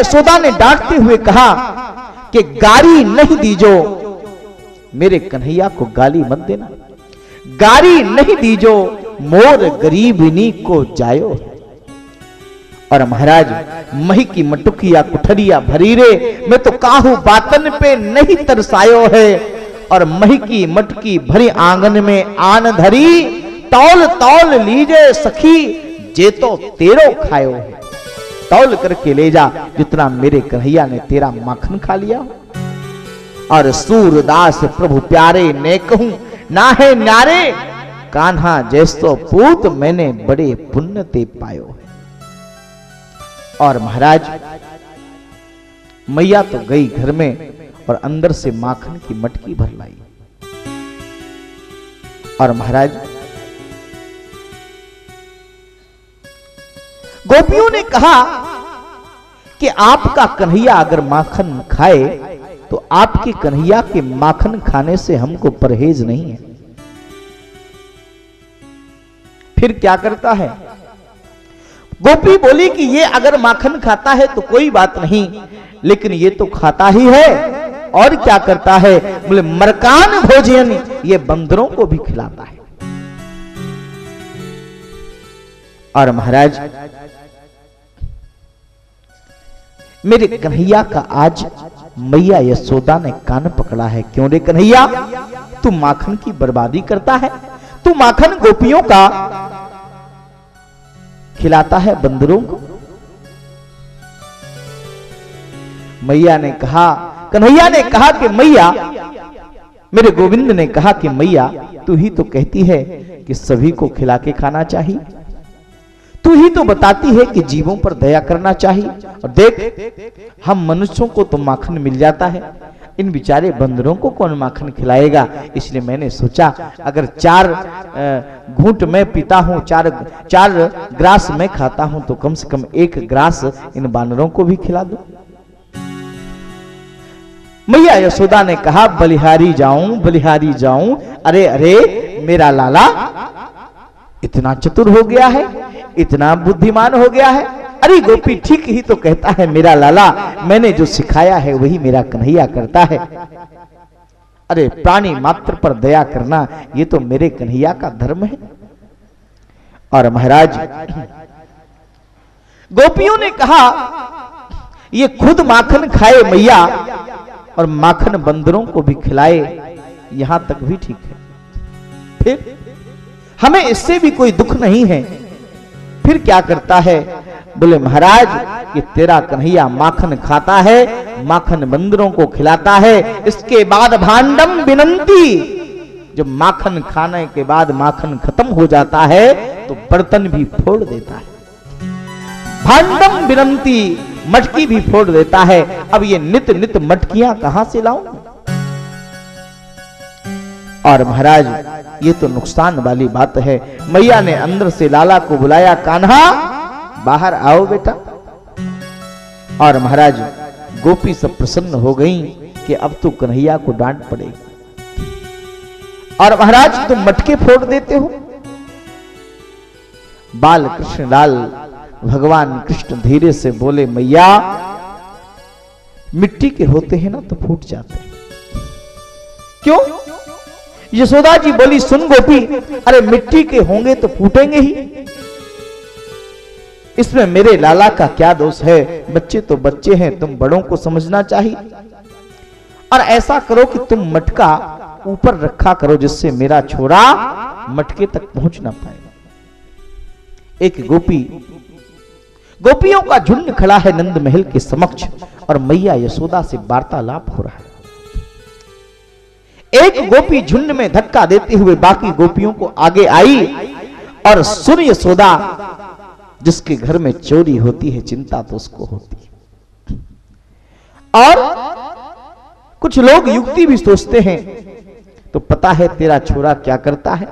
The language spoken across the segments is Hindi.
यशोदा ने डांटते हुए कहा कि गाली नहीं दीजो, मेरे कन्हैया को गाली मत देना, गाली नहीं दीजो, मोर गरीबिनी को जायो। और महाराज मही की मटुकिया कुठरिया भरी रे, मैं तो काहू बातन पे नहीं तरसायो है। और मही की मटकी भरी आंगन में आन धरी, तौल तौल लीजे सखी, जे तो तेरो खायो है। तौल करके ले जा जितना मेरे कन्हैया ने तेरा माखन खा लिया। और सूरदास प्रभु प्यारे ने कहूं ना है न्यारे, कान्हा जैसो पूत मैंने बड़े पुण्य ते पायो है। और महाराज मैया तो गई घर में और अंदर से माखन की मटकी भर लाई। और महाराज गोपियों ने कहा कि आपका कन्हैया अगर माखन खाए तो आपके कन्हैया के माखन खाने से हमको परहेज नहीं है। फिर क्या करता है? गोपी बोली कि ये अगर माखन खाता है तो कोई बात नहीं, लेकिन ये तो खाता ही है। और क्या करता है? बोले मरकान भोजन, ये बंदरों को भी खिलाता है। और महाराज मेरे कन्हैया का आज मैया यशोदा ने कान पकड़ा है। क्यों रे कन्हैया, तू माखन की बर्बादी करता है, तू माखन गोपियों का खिलाता है बंदरों को। मैया ने कहा, कन्हैया ने कहा कि मैया, मेरे गोविंद ने कहा कि मैया तू ही तो कहती है कि सभी को खिला के खाना चाहिए, तू ही तो बताती है कि जीवों पर दया करना चाहिए। और देख हम मनुष्यों को तो माखन मिल जाता है, इन बेचारे बंदरों को कौन माखन खिलाएगा। इसलिए मैंने सोचा अगर 4 घूंट मैं पीता हूं, 4 ग्रास मैं खाता हूं, तो कम से कम 1 ग्रास इन बानरों को भी खिला दो। मैया यशोदा ने कहा बलिहारी जाऊं, बलिहारी जाऊं। अरे अरे मेरा लाला इतना चतुर हो गया है, इतना बुद्धिमान हो गया है। अरे गोपी ठीक ही तो कहता है मेरा लाला, मैंने जो सिखाया है वही मेरा कन्हैया करता है। अरे प्राणी मात्र पर दया करना ये तो मेरे कन्हैया का धर्म है। और महाराज गोपियों ने कहा ये खुद माखन खाए मैया और माखन बंदरों को भी खिलाए, यहां तक भी ठीक है, फिर हमें इससे भी कोई दुख नहीं है। फिर क्या करता है? बोले महाराज कि तेरा कन्हैया माखन खाता है, माखन बंदरों को खिलाता है, इसके बाद भांडम विनंती, जब माखन खाने के बाद माखन खत्म हो जाता है तो बर्तन भी फोड़ देता है। भांडम विनंती, मटकी भी फोड़ देता है। अब ये नित नित मटकियां कहां से लाऊं? और महाराज ये तो नुकसान वाली बात है। मैया ने अंदर से लाला को बुलाया, कान्हा बाहर आओ बेटा। और महाराज गोपी सब प्रसन्न हो गई कि अब तो कन्हैया को डांट पड़ेगी। और महाराज तुम मटके फोड़ देते हो। बाल कृष्ण लाल भगवान कृष्ण धीरे से बोले मैया मिट्टी के होते हैं ना तो फूट जाते हैं। क्यों? यशोदा जी बोली सुन गोपी, अरे मिट्टी के होंगे तो फूटेंगे ही, इसमें मेरे लाला का क्या दोष है? बच्चे तो बच्चे हैं, तुम बड़ों को समझना चाहिए। और ऐसा करो कि तुम मटका ऊपर रखा करो जिससे मेरा छोरा मटके तक पहुंच ना पाए। एक गोपियों का झुंड खड़ा है नंद महल के समक्ष और मैया यशोदा से वार्तालाप हो रहा है। एक गोपी झुंड में धक्का देते हुए बाकी गोपियों को आगे आई और सुन यशोदा, जिसके घर में चोरी होती है चिंता तो उसको होती है। और कुछ लोग युक्ति भी सोचते हैं, तो पता है तेरा छोरा क्या करता है?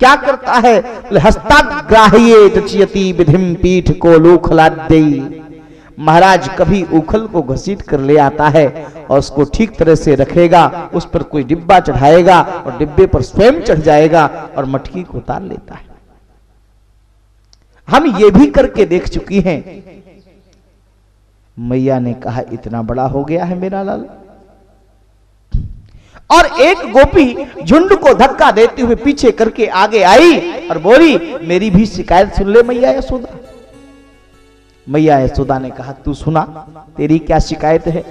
क्या करता है? हस्ताग्राह्ये दचयति विधिम पीठ को लोखलाद्यई। महाराज कभी उखल को घसीट कर ले आता है और उसको ठीक तरह से रखेगा, उस पर कोई डिब्बा चढ़ाएगा और डिब्बे पर स्वयं चढ़ जाएगा और मटकी को उतार लेता है। हम ये भी करके देख चुकी हैं मैया ने कहा इतना बड़ा हो गया है मेरा लाला। और एक गोपी झुंड को धक्का देते हुए पीछे करके आगे आई और बोली मेरी भी शिकायत सुन ले मैया यशोदा। मैया यशोदा ने कहा तू सुना, तेरी क्या शिकायत है?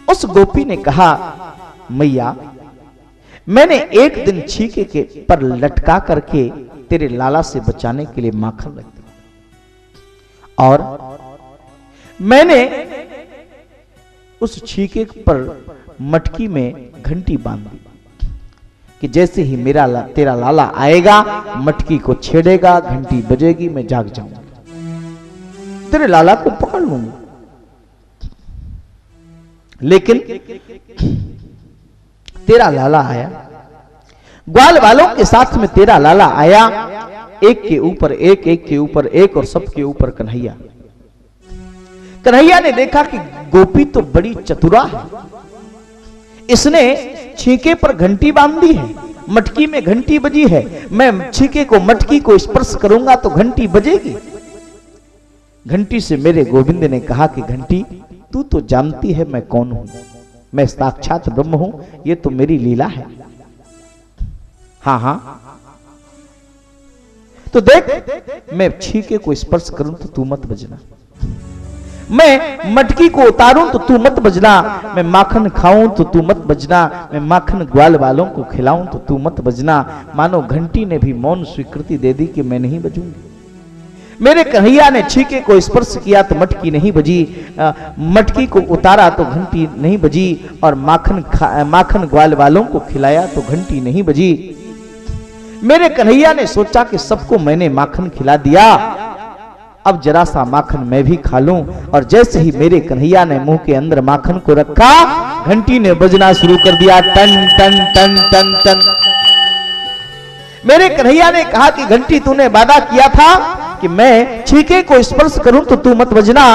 उस गोपी ने कहा मैया, मैंने एक दिन छीके के पर लटका करके तेरे लाला से बचाने के लिए माखन रख दिया और मैंने उस छीके पर मटकी में घंटी बांध दी कि जैसे ही तेरा लाला आएगा मटकी को छेड़ेगा, घंटी बजेगी, मैं जाग जाऊंगा, तेरे लाला को पकड़ लूंगा। लेकिन तेरा लाला आया, ग्वाल वालों के साथ में तेरा लाला आया, एक के ऊपर एक, एक के ऊपर एक और सबके ऊपर कन्हैया। कन्हैया ने देखा कि गोपी तो बड़ी चतुरा है, इसने छीके पर घंटी बांध दी है, मटकी में घंटी बजी है, मैं छीके को मटकी को स्पर्श करूंगा तो घंटी बजेगी। घंटी से मेरे गोविंद ने कहा कि घंटी तू तो जानती है मैं कौन हूं, मैं साक्षात ब्रह्म हूं, ये तो मेरी लीला है। हाँ हाँ तो देख, मैं छीके को स्पर्श करूं तो तू मत बजना, मैं मटकी को उतारूं तो तू मत बजना, मैं माखन खाऊं तो तू मत बजना, मैं माखन ग्वाल वालों को खिलाऊं तो तू मत बजना। मानो घंटी ने भी मौन स्वीकृति दे दी कि मैं नहीं बजूंगी। मेरे कन्हैया ने छीके को स्पर्श किया तो मटकी नहीं बजी, मटकी को उतारा तो घंटी नहीं बजी, और माखन ग्वाल वालों को खिलाया तो घंटी नहीं बजी। मेरे कन्हैया ने सोचा कि सबको मैंने माखन खिला दिया, अब जरा सा माखन मैं भी खा लूं, और जैसे ही मेरे कन्हैया ने मुंह के अंदर माखन को रखा, घंटी ने बजना शुरू कर दिया, टन टन टन टन टन। मेरे कन्हैया ने कहा कि घंटी तूने वादा किया था कि मैं छीके को स्पर्श करूं तो तू मत बजना,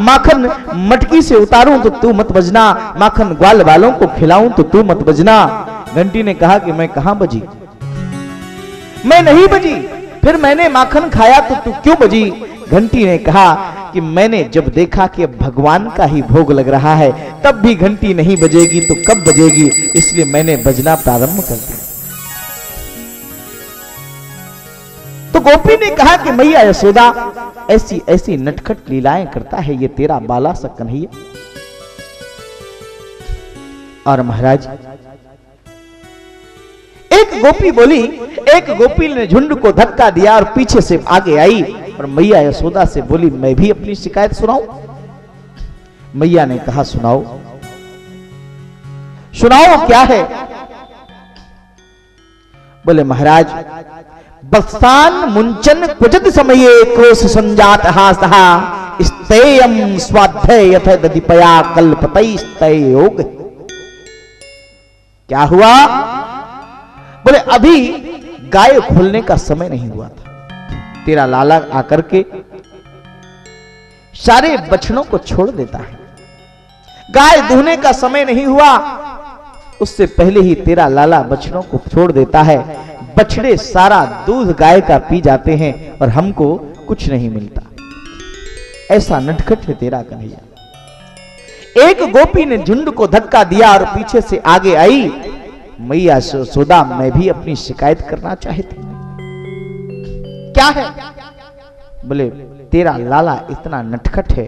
माखन मटकी से उतारूं तो तू मत बजना, माखन ग्वाल वालों को खिलाऊं तो तू मत बजना। घंटी ने कहा कि मैं कहां बजी, मैं नहीं बजी, फिर मैंने माखन खाया तो तू क्यों बजी? घंटी ने कहा कि मैंने जब देखा कि भगवान का ही भोग लग रहा है तब भी घंटी नहीं बजेगी तो कब बजेगी, इसलिए मैंने बजना प्रारंभ कर दिया। तो गोपी ने कहा कि मैया यशोदा ऐसी ऐसी नटखट लीलाएं करता है ये तेरा बाला सा कन्हैया। और महाराज एक गोपी बोली, एक गोपी ने झुंड को धक्का दिया और पीछे से आगे आई और मैया यशोदा से बोली मैं भी अपनी शिकायत सुनाऊं? मैया ने कहा सुनाओ। सुनाओ क्या है? बोले महाराज, बत्सान मुंचन क्वचित समये क्रोश संजात हासहा स्तेयम स्वाध्याय यथ ददीपया कल्पतै योग। क्या हुआ? बोले अभी गाय खोलने का समय नहीं हुआ था, तेरा लाला आकर के सारे बछड़ों को छोड़ देता है, गाय दूहने का समय नहीं हुआ, उससे पहले ही तेरा लाला बछड़ों को छोड़ देता है, बछड़े सारा दूध गाय का पी जाते हैं और हमको कुछ नहीं मिलता। ऐसा नटखट है तेरा कन्हैया। एक गोपी ने झुंड को धक्का दिया और पीछे से आगे आई। मैया यशोदा मैं भी अपनी शिकायत करना चाहती हूं। क्या है? बोले तेरा लाला इतना नटखट है।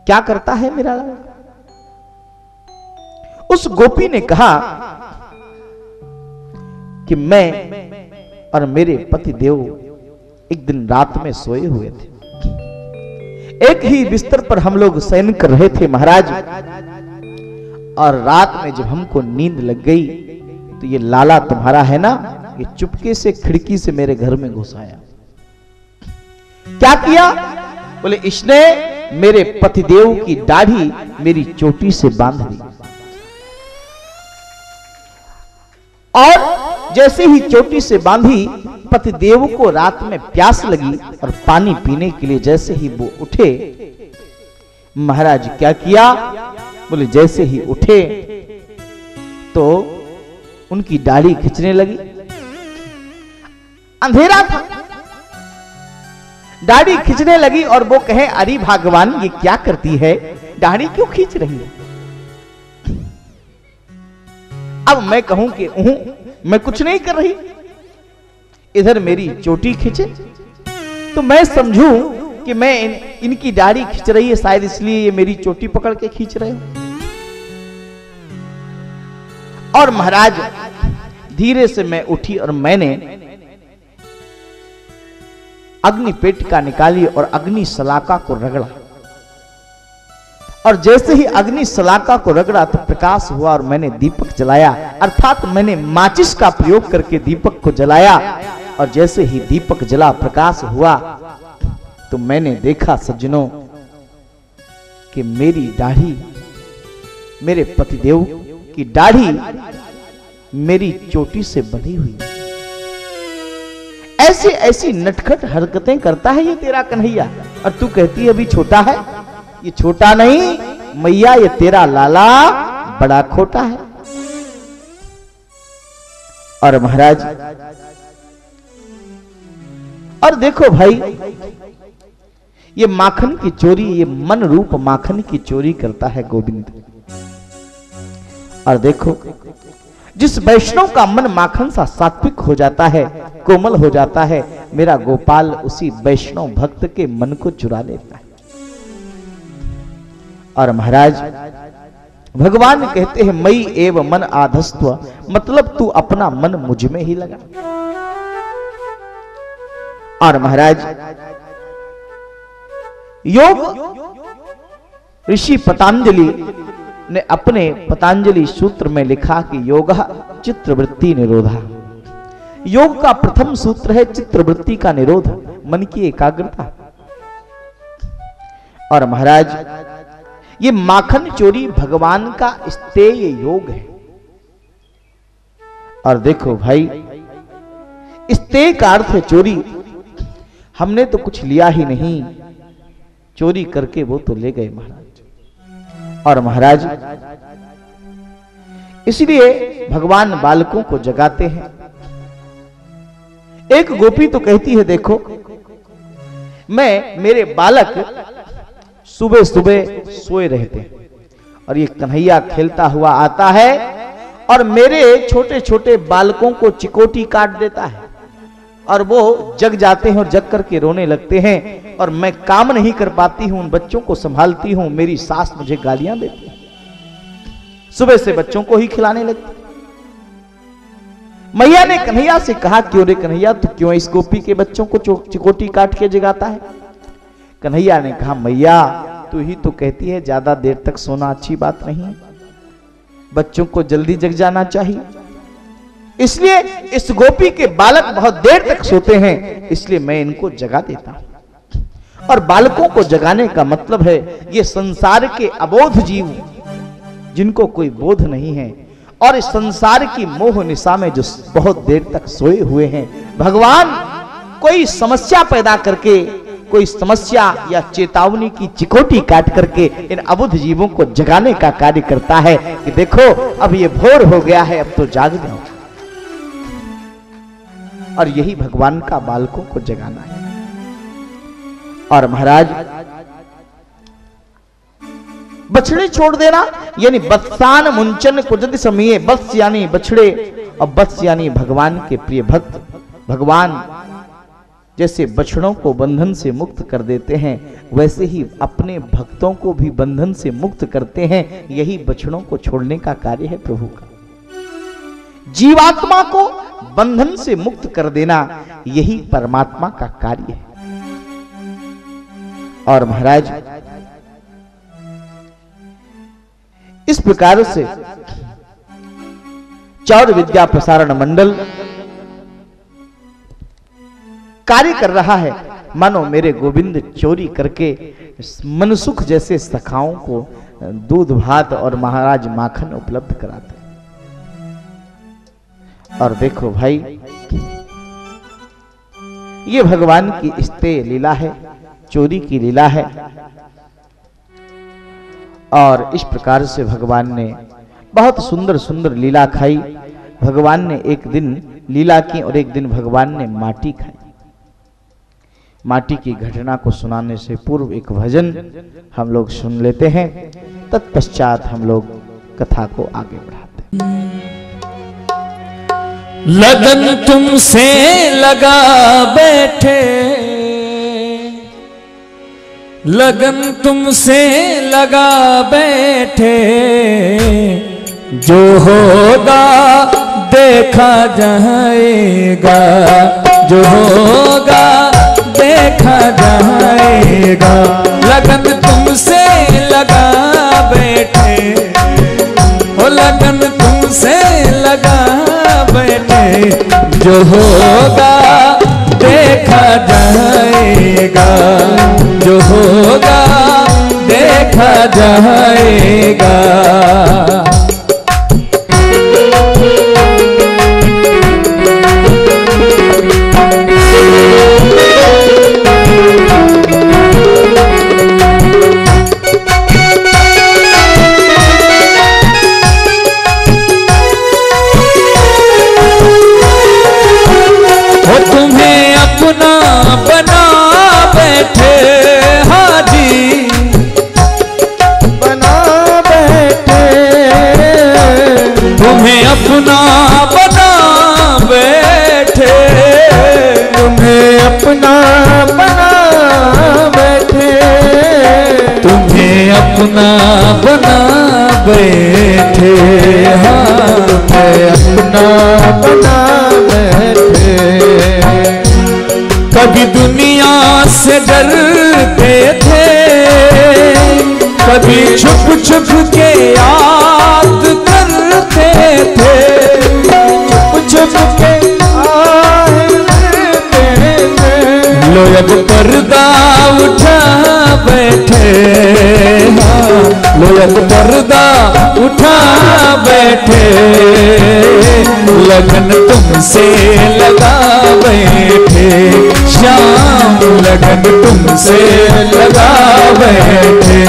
क्या करता है मेरा लाला? उस गोपी ने कहा कि मैं और मेरे पति देव एक दिन रात में सोए हुए थे, एक ही बिस्तर पर हम लोग शयन कर रहे थे महाराज, और रात में जब हमको नींद लग गई तो ये लाला तुम्हारा है ना, ये चुपके से खिड़की से मेरे घर में घुस आया। क्या किया? बोले इसने मेरे पतिदेव की दाढ़ी मेरी चोटी से बांध दी, और जैसे ही चोटी से बांधी, पतिदेव को रात में प्यास लगी और पानी पीने के लिए जैसे ही वो उठे, महाराज क्या किया? बोले जैसे ही उठे तो उनकी दाढ़ी खींचने लगी। अंधेरा था, दाढ़ी खींचने लगी और वो कहे अरे भगवान ये क्या करती है, दाढ़ी क्यों खींच रही है। अब मैं कहूं कि मैं कुछ नहीं कर रही, इधर मेरी चोटी खींचे, तो मैं समझूं कि मैं इनकी दाढ़ी खींच रही है, शायद इसलिए ये मेरी चोटी पकड़ के खींच रहे हो। और महाराज धीरे से मैं उठी और मैंने अग्नि पेटिका निकाली और अग्नि सलाका को रगड़ा, और जैसे ही अग्नि सलाका को रगड़ा तो प्रकाश हुआ और मैंने दीपक जलाया, अर्थात मैंने माचिस का प्रयोग करके दीपक को जलाया। और जैसे ही दीपक जला, प्रकाश हुआ, तो मैंने देखा सज्जनों कि मेरी दाढ़ी, मेरे पतिदेव की दाढ़ी मेरी चोटी से बंधी हुई। ऐसी ऐसी नटखट हरकतें करता है ये तेरा कन्हैया, और तू कहती है अभी छोटा है। ये छोटा नहीं मैया, ये तेरा लाला बड़ा खोटा है। और महाराज, और देखो भाई, ये माखन की चोरी, ये मन रूप माखन की चोरी करता है गोविंद। और देखो, जिस वैष्णव का मन माखन सा सात्विक हो जाता है, कोमल हो जाता है, मेरा गोपाल उसी वैष्णव भक्त के मन को चुरा लेता है। और महाराज भगवान कहते हैं मई एव मन आधस्त्व, मतलब तू अपना मन मुझ में ही लगा। और महाराज योग ऋषि पतंजलि ने अपने पतंजलि सूत्र में लिखा कि योगः चित्तवृत्ति निरोधा। योग का प्रथम सूत्र है चित्तवृत्ति का निरोध, मन की एकाग्रता। और महाराज ये माखन चोरी भगवान का स्तेय योग है। और देखो भाई, स्तेय का अर्थ है चोरी। हमने तो कुछ लिया ही नहीं, चोरी करके वो तो ले गए महाराज। और महाराज इसलिए भगवान बालकों को जगाते हैं। एक गोपी तो कहती है देखो, मेरे बालक सुबह सुबह सोए रहते हैं और ये कन्हैया खेलता हुआ आता है और मेरे छोटे छोटे बालकों को चिकोटी काट देता है और वो जग जाते हैं और जग करके रोने लगते हैं और मैं काम नहीं कर पाती हूं, उन बच्चों को संभालती हूं। मेरी सास मुझे गालियां देती है, सुबह से बच्चों को ही खिलाने लगती। मैया ने कन्हैया से कहा, क्यों रे कन्हैया, तू क्यों इस गोपी के बच्चों को चिकोटी काट के जगाता है? कन्हैया ने कहा, मैया तू ही तो कहती है ज्यादा देर तक सोना अच्छी बात नहीं है, बच्चों को जल्दी जग जाना चाहिए। इसलिए इस गोपी के बालक बहुत देर तक सोते हैं, इसलिए मैं इनको जगा देता हूं। और बालकों को जगाने का मतलब है ये संसार के अबोध जीव जिनको कोई बोध नहीं है और इस संसार की मोह निशा में जो बहुत देर तक सोए हुए हैं, भगवान कोई समस्या पैदा करके, कोई समस्या या चेतावनी की चिकोटी काट करके इन अबुध जीवों को जगाने का कार्य करता है कि देखो अब ये भोर हो गया है, अब तो जाग जाओ। और यही भगवान का बालकों को जगाना है। और महाराज बछड़े छोड़ देना यानी बत्सान मुंचन कुजद समय, बत्स यानी बछड़े और बत्स यानी भगवान के प्रिय भक्त। भगवान जैसे बछड़ों को बंधन से मुक्त कर देते हैं, वैसे ही अपने भक्तों को भी बंधन से मुक्त करते हैं। यही बछड़ों को छोड़ने का कार्य है प्रभु का। जीवात्मा को बंधन से मुक्त कर देना यही परमात्मा का कार्य है। और महाराज इस प्रकार से चौर विद्या प्रसारण मंडल कार्य कर रहा है। मानो मेरे गोविंद चोरी करके मनसुख जैसे सखाओं को दूध भात और महाराज माखन उपलब्ध कराते। और देखो भाई, ये भगवान की स्तेय लीला है, चोरी की लीला है। और इस प्रकार से भगवान ने बहुत सुंदर सुंदर लीला खाई। भगवान ने एक दिन लीला की और एक दिन भगवान ने माटी खाई। माटी की घटना को सुनाने से पूर्व एक भजन हम लोग सुन लेते हैं, तत्पश्चात हम लोग कथा को आगे बढ़ाते हैं। लगन तुमसे लगा बैठे, लगन तुमसे लगा बैठे, जो होगा देखा जाएगा, जो होगा देखा जाएगा। लगन तुमसे लगा बैठे, ओ लगन तुमसे लगा बैठे, जो होगा देखा जाएगा, जो होगा देखा जाएगा। अपना बना बैठे, तुम्हें अपना बना बैठे, तुम्हें अपना बना बैठे, हाँ तुम्हें अपना बना बैठे। कभी दुनिया से डरते थे, कभी छुप छुप के याद करते थे, छुप के लो अब पर्दा उठा बैठे, हाँ लो अब पर्दा उठा बैठे। लगन तुमसे लगा बैठे, शाम लगन तुमसे लगा बैठे।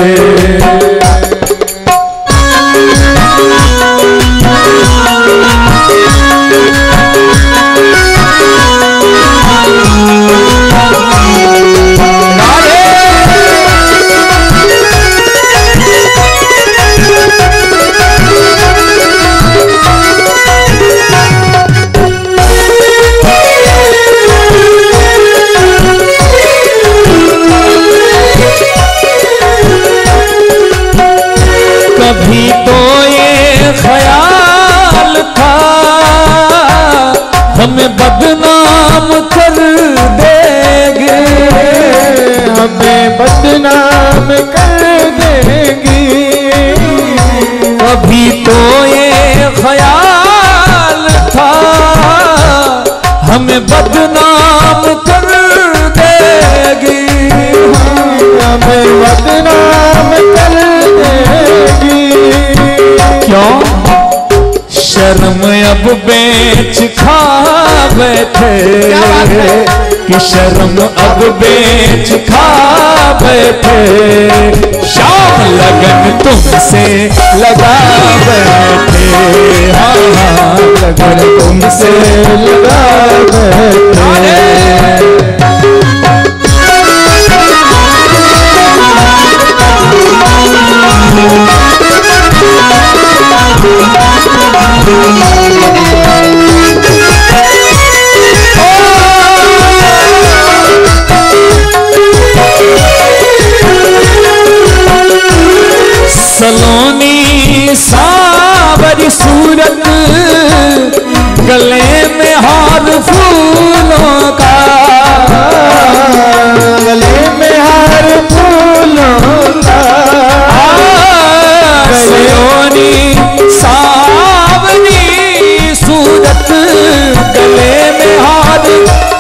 कभी तो ये ख्याल था हमें बदनाम कर देंगे, हमें बदनाम कर देंगी। कभी तो ये ख्याल था हमें बदनाम कर देगी, हमें बदनाम कर देगी। क्यों शर्म अब बेच खा बैठे, कि शर्म अब बेच खा बैठे। शाम लगन तुमसे लगा बैठे, हाँ हाँ लगन तुमसे लगा बैठे। सलोनी सावरी सूरत, गले में हार फूलों का, गले में हार फूलों का। सलोनी सावरी सूरत, गले में हार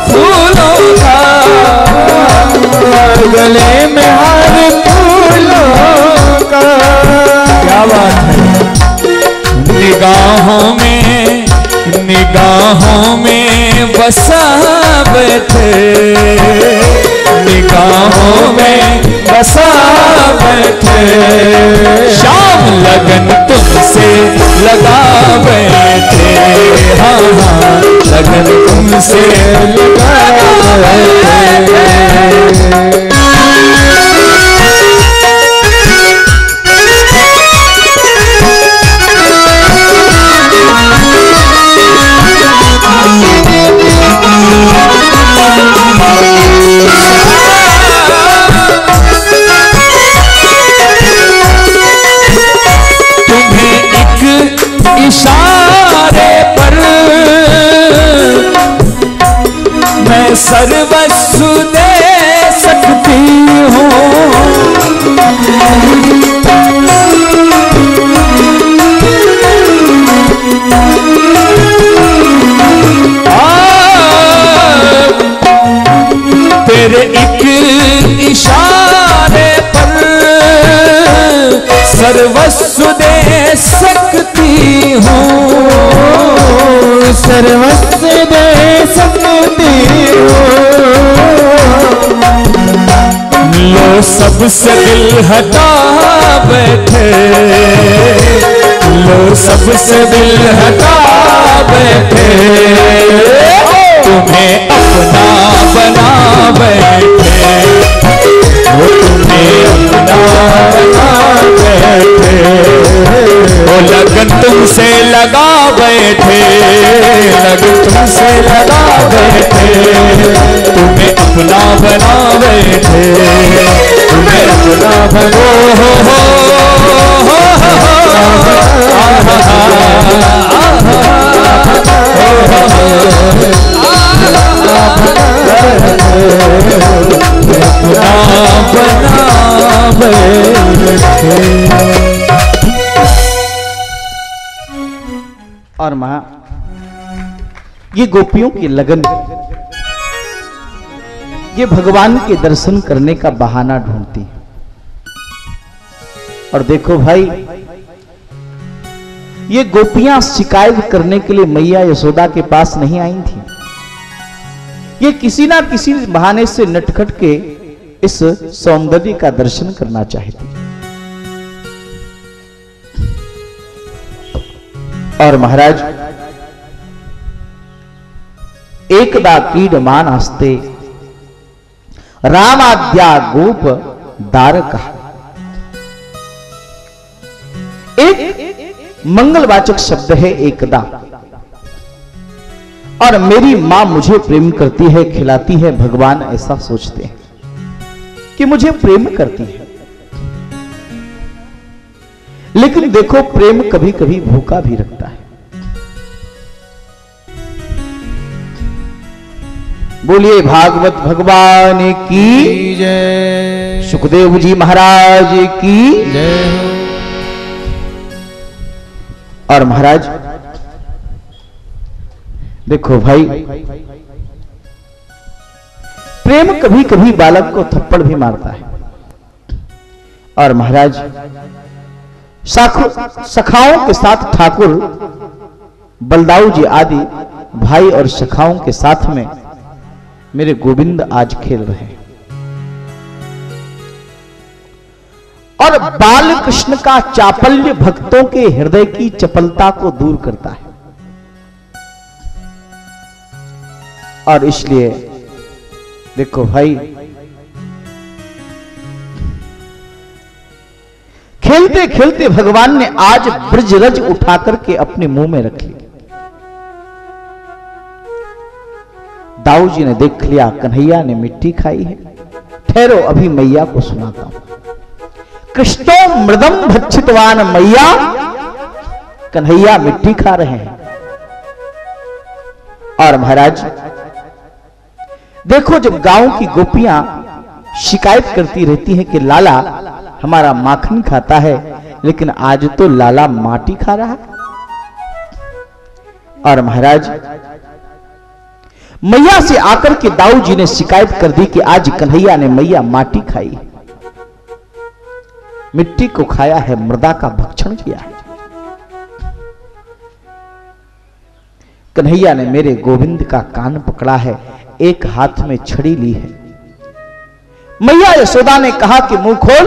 फूलों का, गले में हार फूलों का। क्या बात है। निगाहों में बसा बैठे, निगाहों में बसा बैठे। शाम लगन तुमसे लगा बैठे, हाँ हाँ लगन तुमसे लगा बैठे। इशारे पर मैं सर्वस्व दे सकती हूँ। तेरे एक इशारे पर सर्वस्व दे सकती हूँ, सर्वस्व दे सकती हूँ। लो सबसे दिल हटा बैठे, लो सबसे दिल हटा बैठे, तुम्हें अपना बना बैठे, वो तुम्हें अपना बना बैठे, वो लगन तुमसे लगा बैठे, लगन तुमसे लगा बैठे, तुम्हें अपना बना बैठे, तुम्हें अपना बनो और मां ये गोपियों की लगन, ये भगवान के दर्शन करने का बहाना ढूंढती है। और देखो भाई, ये गोपियां शिकायत करने के लिए मैया यशोदा के पास नहीं आई थी। ये किसी ना किसी बहाने से नटखट के इस सौंदर्य का दर्शन करना चाहती। और महाराज एकदा क्रीडमान आस्ते रामाद्या गोप दारका, एक मंगलवाचक शब्द है एकदा। और मेरी मां मुझे प्रेम करती है, खिलाती है, भगवान ऐसा सोचते हैं कि मुझे प्रेम करती है। लेकिन देखो, प्रेम कभी कभी भूखा भी रखता है। बोलिए भागवत भगवान की जय, सुखदेव जी महाराज की जय। और महाराज देखो भाई, प्रेम कभी कभी बालक को थप्पड़ भी मारता है। और महाराज सखाओं के साथ ठाकुर बलदाऊ जी आदि भाई और सखाओं के साथ में मेरे गोविंद आज खेल रहे हैं। और बाल कृष्ण का चापल्य भक्तों के हृदय की चपलता को दूर करता है। और इसलिए देखो भाई, खेलते खेलते भगवान ने आज ब्रजरज उठा करके अपने मुंह में रख लिया। दाऊ जी ने देख लिया कन्हैया ने मिट्टी खाई है। ठहरो, अभी मैया को सुनाता हूं। कृष्णो मृदम भक्षितवान मैया, कन्हैया मिट्टी खा रहे हैं। और महाराज देखो, जब गांव की गोपियां शिकायत करती रहती हैं कि लाला हमारा माखन खाता है, लेकिन आज तो लाला माटी खा रहा है। और महाराज मैया से आकर के दाऊ जी ने शिकायत कर दी कि आज कन्हैया ने मैया माटी खाई, मिट्टी को खाया है, मृदा का भक्षण किया है। कन्हैया ने मेरे गोविंद का कान पकड़ा है, एक हाथ में छड़ी ली है। मैया यशोदा ने कहा कि मुंह खोल,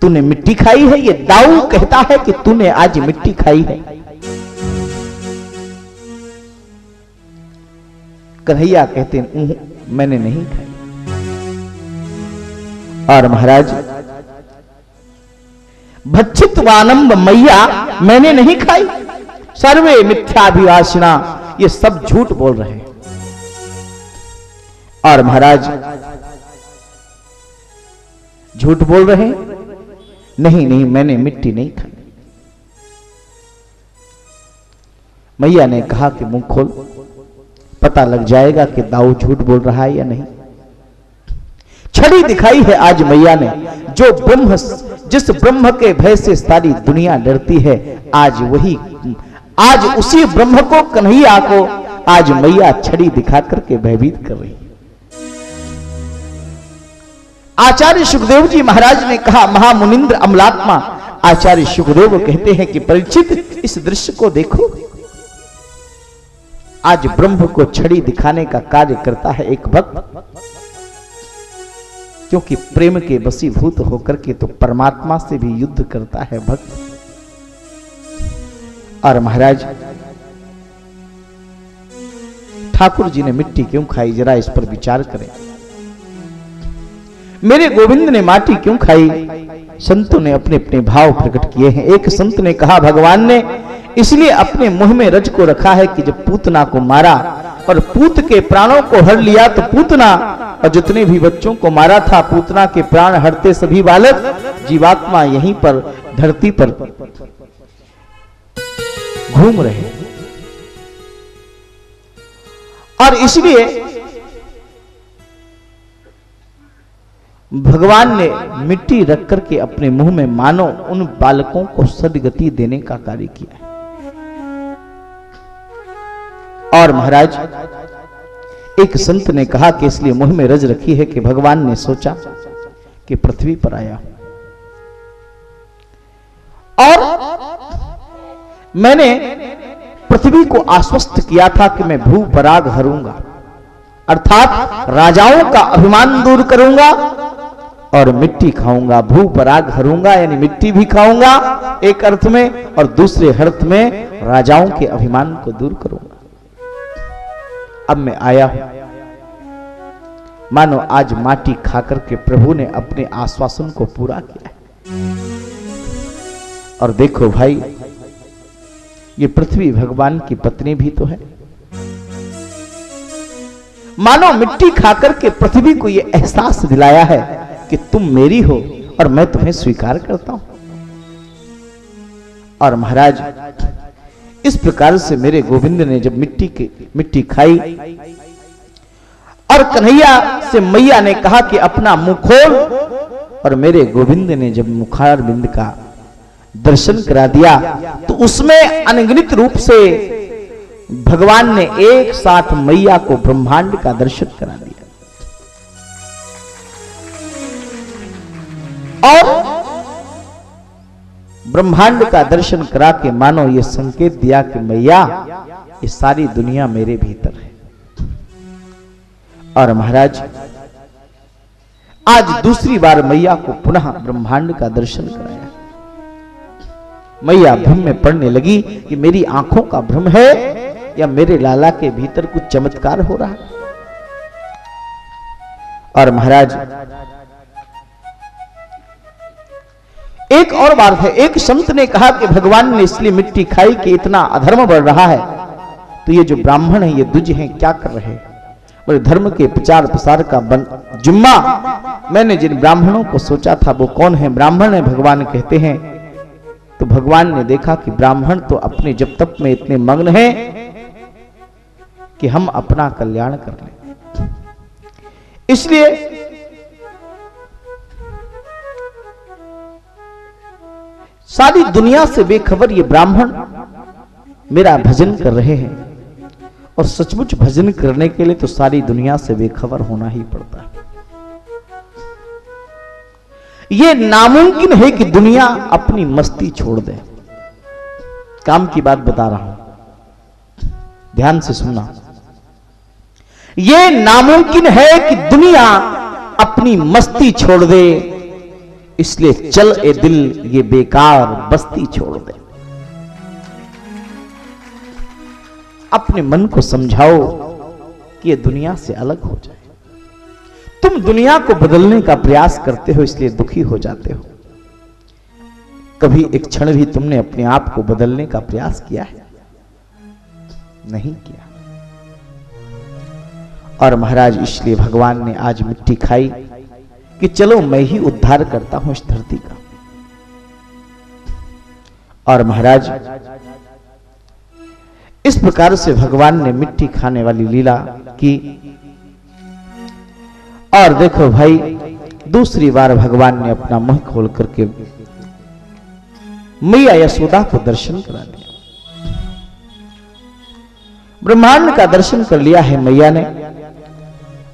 तूने मिट्टी खाई है। ये दाऊ कहता है कि तूने आज मिट्टी खाई है। कन्हैया कहते हैं मैंने नहीं खाई। और महाराज भक्षितवानंब मैया मैंने नहीं खाई, सर्वे मिथ्याभिवासिना, ये सब झूठ बोल रहे हैं। और महाराज झूठ बोल रहे हैं, नहीं नहीं मैंने मिट्टी नहीं खाई। मैया ने कहा कि मुंह खोल, पता लग जाएगा कि दाऊ झूठ बोल रहा है या नहीं। छड़ी दिखाई है आज मैया ने, जो ब्रह्म, जिस ब्रह्म के भय से सारी दुनिया डरती है, आज उसी ब्रह्म को, कन्हैया को आज मैया छड़ी दिखा करके भयभीत कर रही है। आचार्य सुखदेव जी महाराज ने कहा, महामुनिंद्र अमलात्मा आचार्य सुखदेव कहते हैं कि परीक्षित इस दृश्य को देखो, आज ब्रह्म को छड़ी दिखाने का कार्य करता है एक भक्त, क्योंकि प्रेम के वशीभूत होकर के तो परमात्मा से भी युद्ध करता है भक्त। और महाराज ठाकुर जी ने मिट्टी क्यों खाई, जरा इस पर विचार करें। मेरे गोविंद ने माटी क्यों खाई, संतों ने अपने अपने भाव प्रकट किए हैं। एक संत ने कहा, भगवान ने इसलिए अपने मुंह में रज को रखा है कि जब पूतना को मारा और पूत के प्राणों को हर लिया, तो पूतना और जितने भी बच्चों को मारा था, पूतना के प्राण हरते सभी बालक जीवात्मा यहीं पर धरती पर घूम रहे। और इसलिए भगवान ने मिट्टी रख करके अपने मुंह में मानो उन बालकों को सदगति देने का कार्य किया है। और महाराज एक संत ने कहा कि इसलिए मुंह में रज रखी है कि भगवान ने सोचा कि पृथ्वी पर आया और मैंने पृथ्वी को आश्वस्त किया था कि मैं भू पराग हरूंगा, अर्थात राजाओं का अभिमान दूर करूंगा और मिट्टी खाऊंगा। भू पराग हरूंगा यानी मिट्टी भी खाऊंगा एक अर्थ में, और दूसरे अर्थ में राजाओं के अभिमान को दूर करूंगा। अब मैं आया हूं, मानो आज माटी खाकर के प्रभु ने अपने आश्वासन को पूरा किया है। और देखो भाई, ये पृथ्वी भगवान की पत्नी भी तो है। मानो मिट्टी खाकर के पृथ्वी को यह एहसास दिलाया है कि तुम मेरी हो और मैं तुम्हें स्वीकार करता हूं। और महाराज इस प्रकार से मेरे गोविंद ने जब मिट्टी खाई और कन्हैया से मैया ने कहा कि अपना मुंह खोल, और मेरे गोविंद ने जब मुखार बिंद का दर्शन करा दिया तो उसमें अनगिनत रूप से भगवान ने एक साथ मैया को ब्रह्मांड का दर्शन करा दिया। और ब्रह्मांड का दर्शन करा के मानो ये संकेत दिया कि मैया ये सारी दुनिया मेरे भीतर है। और महाराज आज दूसरी बार मैया को पुनः ब्रह्मांड का दर्शन कराया। मैया भ्रम में पड़ने लगी कि मेरी आंखों का भ्रम है या मेरे लाला के भीतर कुछ चमत्कार हो रहा है। और महाराज एक और बात है, एक संत ने कहा कि भगवान ने इसलिए मिट्टी खाई कि इतना अधर्म बढ़ रहा है, तो ये जो ब्राह्मण है ये दुज हैं, क्या कर रहे हैं? बोले धर्म के प्रचार प्रसार का जुम्मा मैंने जिन ब्राह्मणों को सोचा था वो कौन है? ब्राह्मण है भगवान कहते हैं। तो भगवान ने देखा कि ब्राह्मण तो अपने जप तप में इतने मग्न हैं कि हम अपना कल्याण कर लें, इसलिए सारी दुनिया से बेखबर ये ब्राह्मण मेरा भजन कर रहे हैं। और सचमुच भजन करने के लिए तो सारी दुनिया से बेखबर होना ही पड़ता है। ये नामुमकिन है कि दुनिया अपनी मस्ती छोड़ दे। काम की बात बता रहा हूं, ध्यान से सुनना। ये नामुमकिन है कि दुनिया अपनी मस्ती छोड़ दे, इसलिए चल ए दिल ये बेकार बस्ती छोड़ दे। अपने मन को समझाओ कि ये दुनिया से अलग हो जाए। तुम दुनिया को बदलने का प्रयास करते हो, इसलिए दुखी हो जाते हो। कभी एक क्षण भी तुमने अपने आप को बदलने का प्रयास किया है? नहीं किया। और महाराज इसलिए भगवान ने आज मिट्टी खाई कि चलो मैं ही उद्धार करता हूं इस धरती का। और महाराज इस प्रकार से भगवान ने मिट्टी खाने वाली लीला की। और देखो भाई, दूसरी बार भगवान ने अपना मुंह खोल करके मैया यशोदा को दर्शन करा दिया। ब्रह्मांड का दर्शन कर लिया है मैया ने,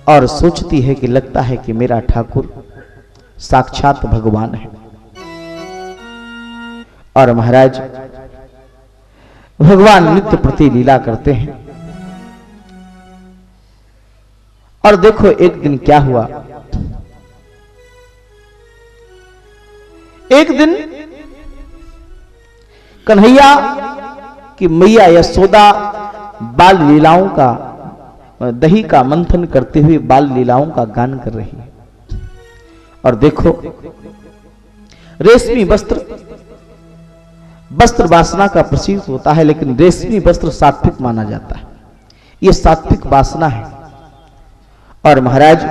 और सोचती है कि लगता है कि मेरा ठाकुर साक्षात भगवान है। और महाराज भगवान नित्य प्रति लीला करते हैं। और देखो एक दिन क्या हुआ। एक दिन कन्हैया की मैया यशोदा बाल लीलाओं का, दही का मंथन करते हुए बाल लीलाओं का गान कर रही है। और देखो रेशमी वस्त्र वासना का प्रतीक होता है, लेकिन रेशमी वस्त्र सात्विक माना जाता है। यह सात्विक वासना है। और महाराज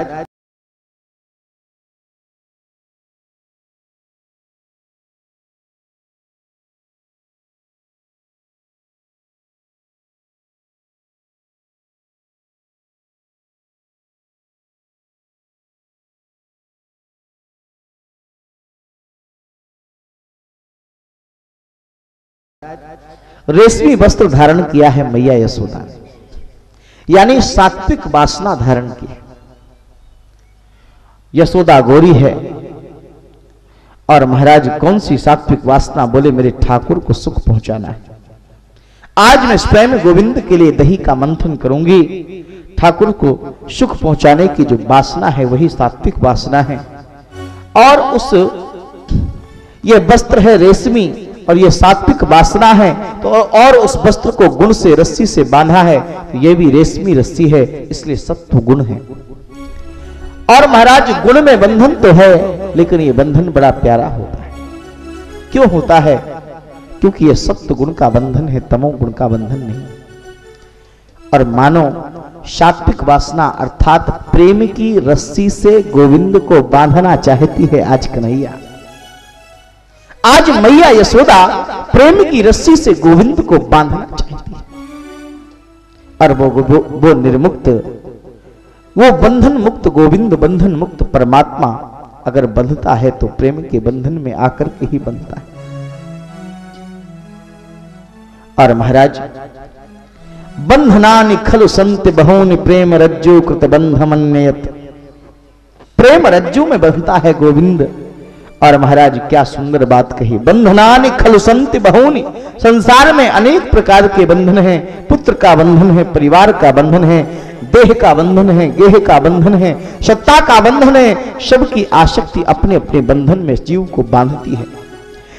रेशमी वस्त्र धारण किया है मैया यशोदा ने, यानी सात्विक वासना धारण की है। यशोदा गोरी है। और महाराज कौन सी सात्विक वासना? बोले मेरे ठाकुर को सुख पहुंचाना है। आज मैं स्वयं गोविंद के लिए दही का मंथन करूंगी। ठाकुर को सुख पहुंचाने की जो वासना है वही सात्विक वासना है। और ये वस्त्र है रेशमी, और ये सात्विक वासना है। तो और उस वस्त्र को गुण से, रस्सी से बांधा है, तो ये भी रेशमी रस्सी है, इसलिए सत्व गुण है। और महाराज गुण में बंधन तो है, लेकिन ये बंधन बड़ा प्यारा होता है। क्यों होता है? क्योंकि ये सत्व गुण का बंधन है, तमो गुण का बंधन नहीं। और मानो सात्विक वासना अर्थात प्रेम की रस्सी से गोविंद को बांधना चाहती है आज कन्हैया। आज मैया यशोदा प्रेम की रस्सी से गोविंद को बांधना चाहती है। और वो निर्मुक्त, वो बंधन मुक्त गोविंद, बंधन मुक्त परमात्मा अगर बंधता है तो प्रेम के बंधन में आकर के ही बंधता है। और महाराज बंधनानि खलु संत बहूनि प्रेम रज्जु कृत बंधमन्यत। प्रेम रज्जु में बंधता है गोविंद। और महाराज क्या सुंदर बात कही। बंधनानि खलु संति बहूनि, संसार में अनेक प्रकार के बंधन हैं। पुत्र का बंधन है, परिवार का बंधन है, देह का बंधन है, गेह का बंधन है, सत्ता का बंधन है। सबकी आसक्ति अपने अपने बंधन में जीव को बांधती है।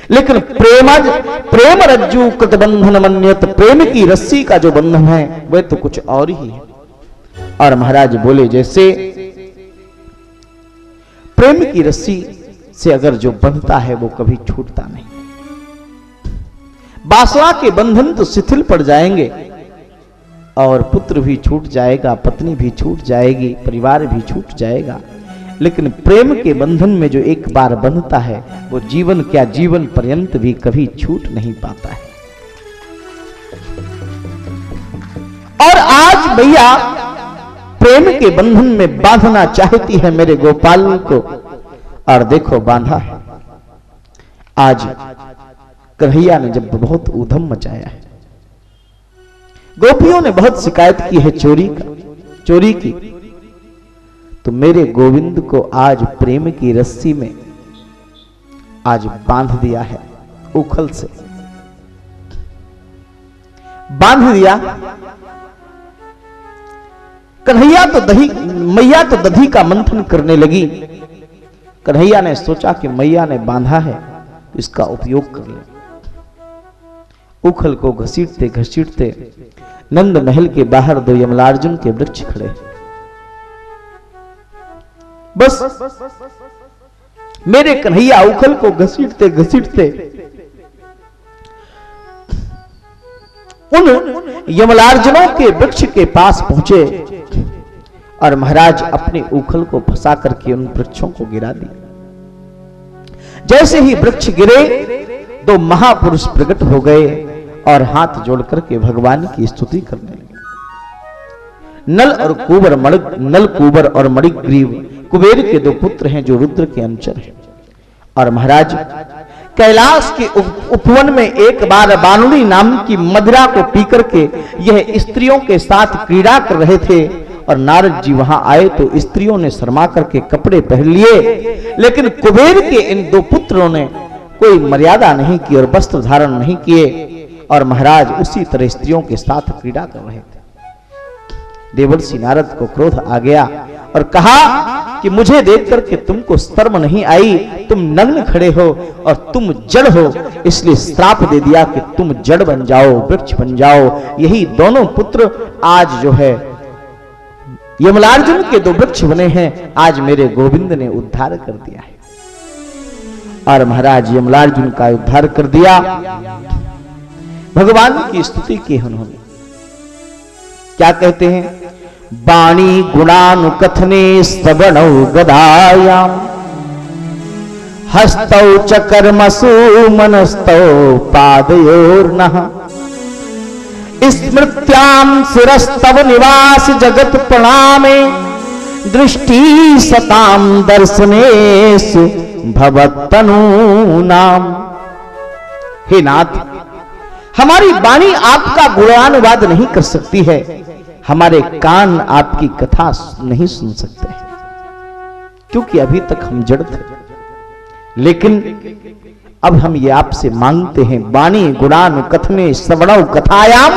लेकिन प्रेम रज्जु कृत बंधन मन्यत, प्रेम की रस्सी का जो बंधन है वह तो कुछ और ही है। और महाराज बोले जैसे प्रेम की रस्सी से अगर जो बंधता है वो कभी छूटता नहीं। वासना के बंधन तो शिथिल पड़ जाएंगे, और पुत्र भी छूट जाएगा, पत्नी भी छूट जाएगी, परिवार भी छूट जाएगा। लेकिन प्रेम के बंधन में जो एक बार बंधता है वो जीवन क्या, जीवन पर्यंत भी कभी छूट नहीं पाता है। और आज भैया प्रेम के बंधन में बांधना चाहती है मेरे गोपाल को। और देखो बांधा है। आज कन्हैया ने जब बहुत ऊधम मचाया है, गोपियों ने बहुत शिकायत की है चोरी की, तो मेरे गोविंद को आज प्रेम की रस्सी में आज बांध दिया है, उखल से बांध दिया। कन्हैया तो मैया तो दही का मंथन करने लगी। कन्हैया ने सोचा कि मैया ने बांधा है तो इसका उपयोग कर ले। उखल को घसीटते घसीटते नंद महल के बाहर दो यमलार्जुन के वृक्ष खड़े। बस मेरे कन्हैया उखल को घसीटते घसीटते उन यमलार्जुनों के वृक्ष के पास पहुंचे और महाराज अपने उखल को फंसा करके उन वृक्षों को गिरा दिया। जैसे ही वृक्ष गिरे दो महापुरुष प्रकट हो गए और हाथ जोड़ करके भगवान की स्तुति करने लगे। नल कुबर और मणिग्रीव कुबेर के दो पुत्र हैं जो रुद्र के अनुचर हैं। और महाराज कैलाश के उपवन में एक बार बानुली नाम की मदिरा को पी करके यह स्त्रियों के साथ क्रीड़ा कर रहे थे और नारद जी वहां आए तो स्त्रियों ने शर्मा करके कपड़े पहन लिए, लेकिन कुबेर के इन दो पुत्रों ने कोई मर्यादा नहीं की और वस्त्र धारण नहीं किए और महाराज उसी तरह स्त्रियों के साथ क्रीड़ा कर रहे थे। देवर्षि नारद को क्रोध आ गया और कहा कि मुझे देख करके तुमको शर्म नहीं आई, तुम नग्न खड़े हो और तुम जड़ हो, इसलिए श्राप दे दिया कि तुम जड़ बन जाओ, वृक्ष बन जाओ। यही दोनों पुत्र आज जो है यमलार्जुन के दो वृक्ष बने हैं। आज मेरे गोविंद ने उद्धार कर दिया है। और महाराज यमलार्जुन का उद्धार कर दिया। भगवान की स्तुति की उन्होंने, क्या कहते हैं, वाणी गुणानुकथने श्रवणौ गदायाम हस्तौ च कर्मसु मनस्तौ पादयोर्नः स्मृत्याम शिरस्तव निवास जगत प्रणामे दृष्टि सताम दर्शनेषु भवत्तनूनाम। हे नाथ, हमारी वाणी आपका गुणानुवाद नहीं कर सकती है, हमारे कान आपकी कथा नहीं सुन सकते हैं, क्योंकि अभी तक हम जड़ थे। लेकिन अब हम ये आपसे मांगते हैं, वाणी गुणानुकथने श्रवणौ कथायाम,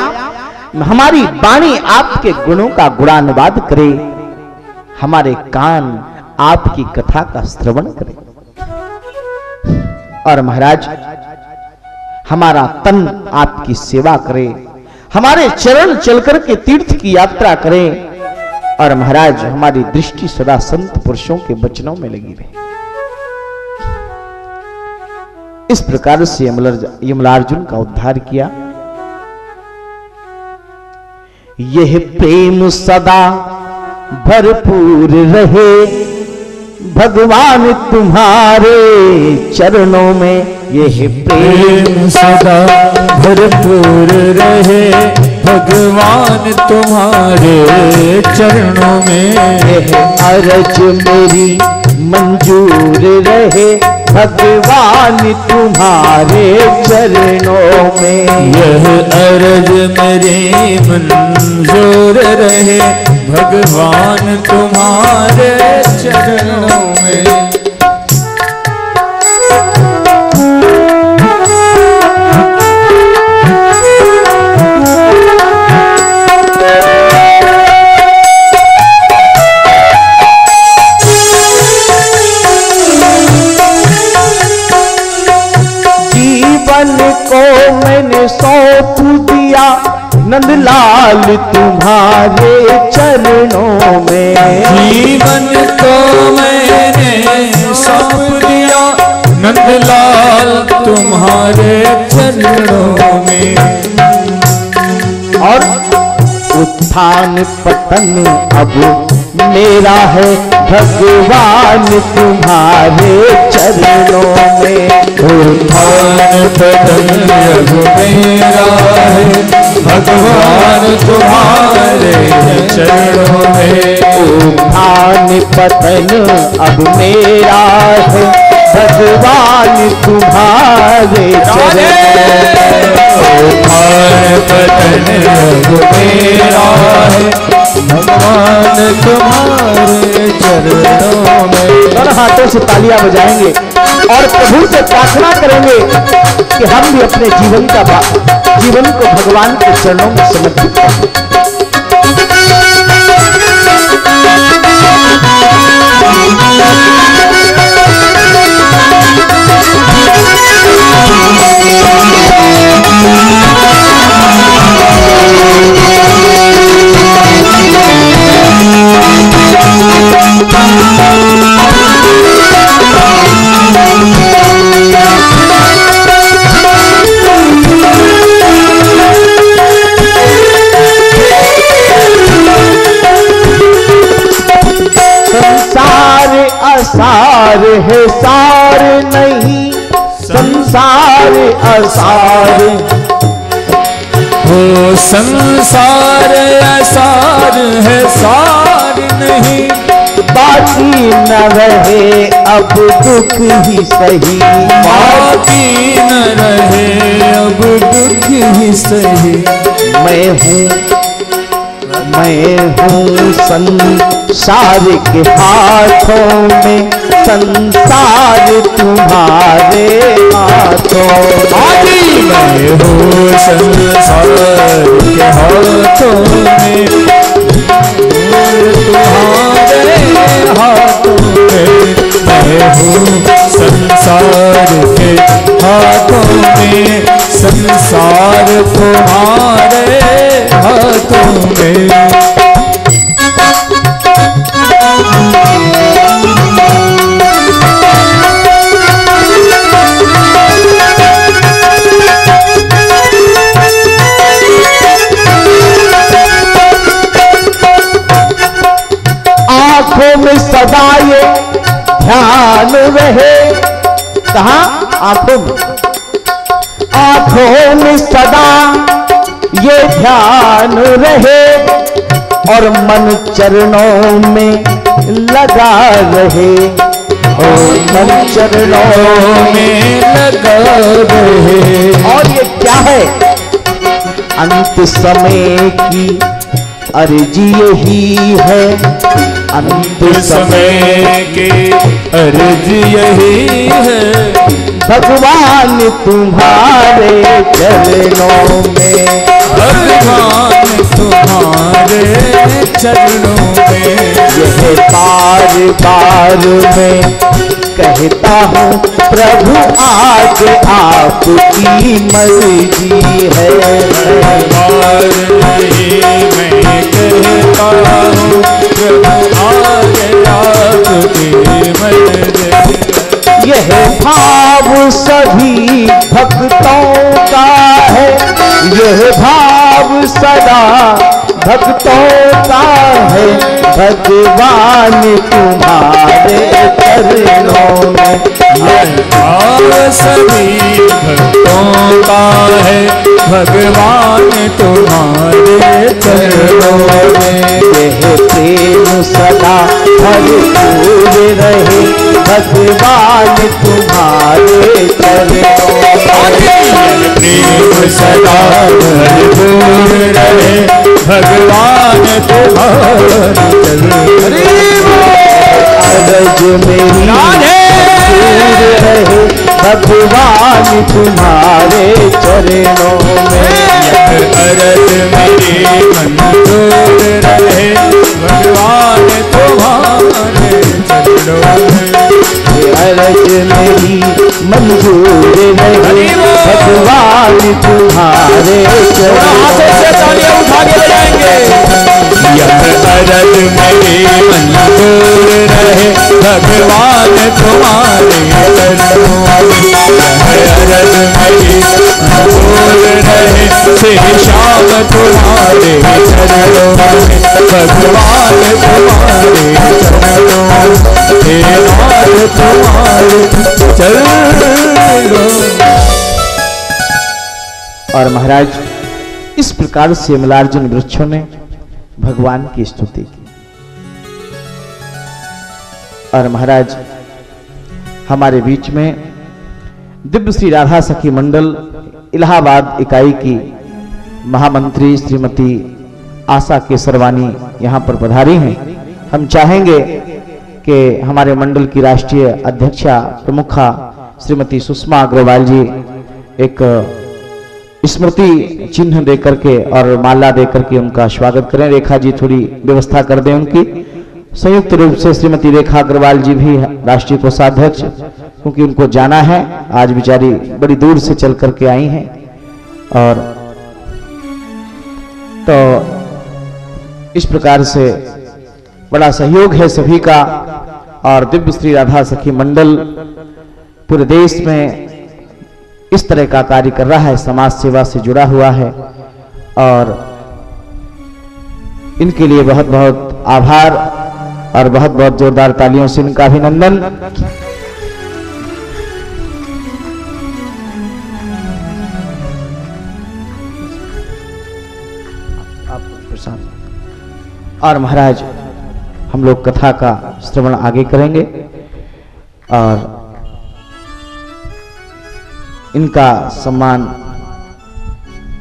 हमारी वाणी आपके गुणों का गुणानुवाद करे, हमारे कान आपकी कथा का श्रवण करे। और महाराज हमारा तन आपकी सेवा करे, हमारे चरण चलकर के तीर्थ की यात्रा करें। और महाराज हमारी दृष्टि सदा संत पुरुषों के वचनों में लगी रहे। इस प्रकार से यमलार्जुन का उद्धार किया। यह प्रेम सदा भरपूर रहे भगवान तुम्हारे चरणों में। यह प्रेम सदा भरपूर रहे भगवान तुम्हारे चरणों में। यह अर्ज मेरी मंजूर रहे भगवान तुम्हारे चरणों में। यह अर्ज मेरी मंजूर रहे भगवान तुम्हारे चरणों में। को मैंने सौंप दिया नंदलाल तुम्हारे चरणों में। जीवन को मैंने सौंप दिया नंदलाल तुम्हारे चरणों में। और उत्थान पतन अब मेरा है भगवान तुम्हारे चरणों में। उत्थान पतन अब मेरा है भगवान तुम्हारे चरणों में। उत्थान पतन अब मेरा है भगवान तुम्हारे चरणों में। उत्थान पतन अब मेरा है भगवान तुम्हारे चरणों में। दोनों हाथों से तालियां बजाएंगे और प्रभु से प्रार्थना करेंगे कि हम भी अपने जीवन को भगवान के चरणों में समर्पित करें। सार है सार नहीं, संसार असार। हो संसार असार है सार नहीं, बाकी न रहे अब दुख ही सही। बाकी न रहे अब दुख ही सही। मैं हूँ संसार के हाथों में, संसार तुम्हारे हाथों में। मैं हूँ संसार के हाथों में, तुम्हारे हाथों में। मैं हूँ संसार के हाथों में, संसार तुम्हारे हाथों में। आंखों में सदा ये ध्यान रहे। कहाँ? आंखों में सदा ये ध्यान रहे, और मन चरणों में लगा रहे। और मन चरणों में लगा रहे। और ये क्या है? अंत समय की अर्जी यही है, अंत समय की अर्ज यही है। भगवान तुम्हारे चरणों में, भगवान तुम्हारे चरणों में। यह बार बार मैं कहता हूँ प्रभु आज आपकी मर्जी है। बार यही मैं कहता हूँ प्रभु आज आपकी मर्जी है। यह भाव सभी भक्तों का है, यह भाव सदा भक्तों का है। भगवान तुम्हारे चरणों में, यह भाव सभी भक्तों का है। भगवान तुम्हारे चरणों में। यह प्रेम सदा भरपूर रहे। भगवान तुम्हारे चरणों में, प्रेम सदा भरपूर रहे। भगवान तुम्हारे चरणों में। अरज मेरी दूर रहे। भगवान तुम्हारे चरणों में, अरज मेरी मंजूर रहे। भगवान तुम्हारे चरणों में। अरज मेरी मंजूर रहे। भगवान तुम्हारे चरणों में। उठा के बजाएंगे। अरज मेरी मंजूर रहे। भगवान तुम्हारे चरणों में। अरज मेरी मंजूर रहे। श्री श्याम तुम्हारे चरणों में। भगवान तुम्हारे चरणों में। हे नाथ तुम्हारे चरणों। और महाराज इस प्रकार से मल्लार्जुन वृक्षों ने भगवान की स्तुति की। और महाराज हमारे बीच में दिव्य श्री राधा सखी मंडल इलाहाबाद इकाई की महामंत्री श्रीमती आशा केसरवानी यहाँ पर पधारी हैं। हम चाहेंगे कि हमारे मंडल की राष्ट्रीय अध्यक्षा प्रमुखा श्रीमती सुषमा अग्रवाल जी एक स्मृति चिन्ह देकर के और माला देकर के उनका स्वागत करें। रेखा जी थोड़ी व्यवस्था कर दें उनकी। संयुक्त रूप से श्रीमती रेखा अग्रवाल जी भी राष्ट्रीय कोषाध्यक्ष, क्योंकि उनको जाना है, आज बेचारी बड़ी दूर से चल करके आई हैं। और तो इस प्रकार से बड़ा सहयोग है सभी का। और दिव्य श्री राधा सखी मंडल पूरे देश में इस तरह का कार्य कर रहा है, समाज सेवा से जुड़ा हुआ है। और इनके लिए बहुत बहुत आभार और बहुत बहुत जोरदार तालियों से इनका अभिनंदन। प्रसाद। और महाराज हम लोग कथा का श्रवण आगे करेंगे और इनका सम्मान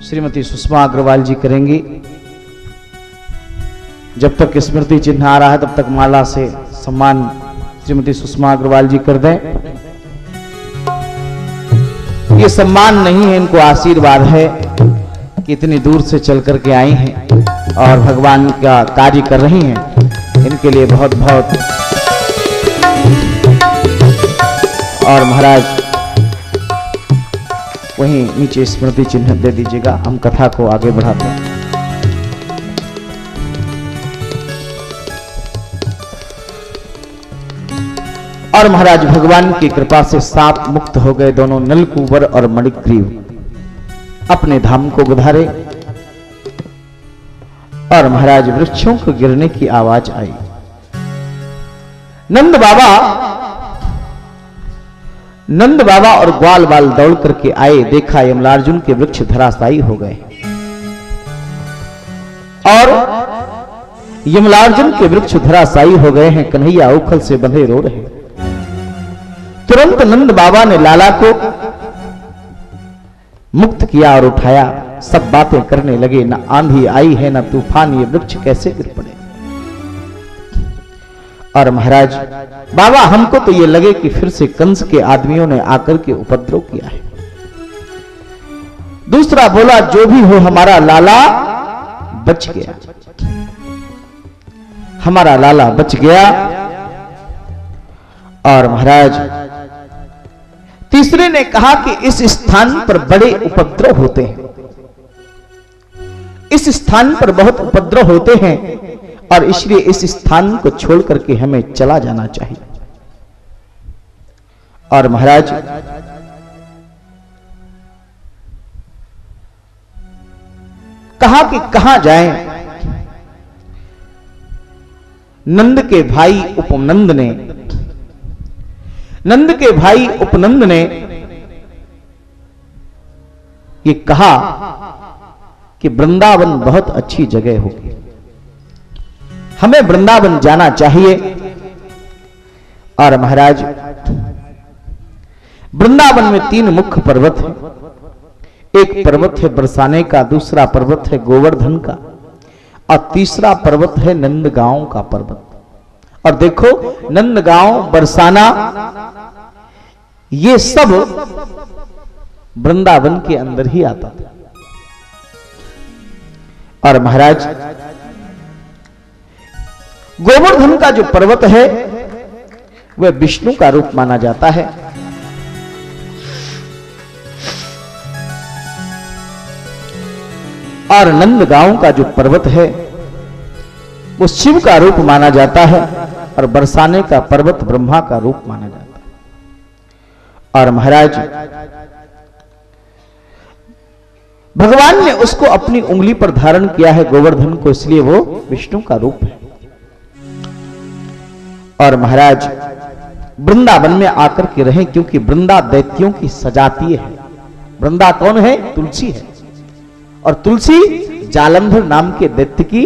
श्रीमती सुषमा अग्रवाल जी करेंगी। जब तक स्मृति चिन्ह आ रहा है तब तक माला से सम्मान श्रीमती सुषमा अग्रवाल जी कर दें। ये सम्मान नहीं है, इनको आशीर्वाद है कि इतनी दूर से चल करके आई हैं और भगवान का कार्य कर रही हैं। इनके लिए बहुत बहुत। और महाराज वहीं नीचे स्मृति चिन्ह दे दीजिएगा, हम कथा को आगे बढ़ाते हैं। और महाराज भगवान की कृपा से साप मुक्त हो गए दोनों नलकूबर और मणिग्रीव अपने धाम को गुधारे। और महाराज वृक्षों को गिरने की आवाज आई। नंद बाबा और ग्वाल बाल दौड़ करके आए, देखा यमलार्जुन के वृक्ष धराशायी हो गए और यमलार्जुन के वृक्ष धराशायी हो गए हैं। कन्हैया उखल से बंधे रो रहे। तुरंत नंद बाबा ने लाला को मुक्त किया और उठाया। सब बातें करने लगे, न आंधी आई है न तूफान, ये वृक्ष कैसे गिर पड़े। और महाराज बाबा हमको तो ये लगे कि फिर से कंस के आदमियों ने आकर के उपद्रव किया है। दूसरा बोला जो भी हो हमारा लाला बच गया, हमारा लाला बच गया। और महाराज तीसरे ने कहा कि इस स्थान पर बड़े उपद्रव होते हैं, इस स्थान पर बहुत उपद्रव होते हैं और इसलिए इस स्थान को छोड़ करके हमें चला जाना चाहिए। और महाराज कहा कि कहां जाएं। नंद के भाई उपनंद ने ये कहा कि वृंदावन बहुत अच्छी जगह होगी, हमें वृंदावन जाना चाहिए। और महाराज वृंदावन में 3 मुख्य पर्वत हैं। एक पर्वत है बरसाने का, दूसरा पर्वत है गोवर्धन का और तीसरा पर्वत है नंदगांव का पर्वत। और देखो नंदगांव, बरसाना, ये सब वृंदावन के अंदर ही आता था। और महाराज गोवर्धन का जो पर्वत है वह विष्णु का रूप माना जाता है। और नंदगांव का जो पर्वत है वो शिव का रूप माना जाता है और बरसाने का पर्वत ब्रह्मा का रूप माना जाता है। और महाराज भगवान ने उसको अपनी उंगली पर धारण किया है गोवर्धन को, इसलिए वो विष्णु का रूप है। और महाराज वृंदावन में आकर के रहे, क्योंकि वृंदा दैत्यों की सजातीय है। वृंदा कौन है? तुलसी है। और तुलसी जालंधर नाम के दैत्य की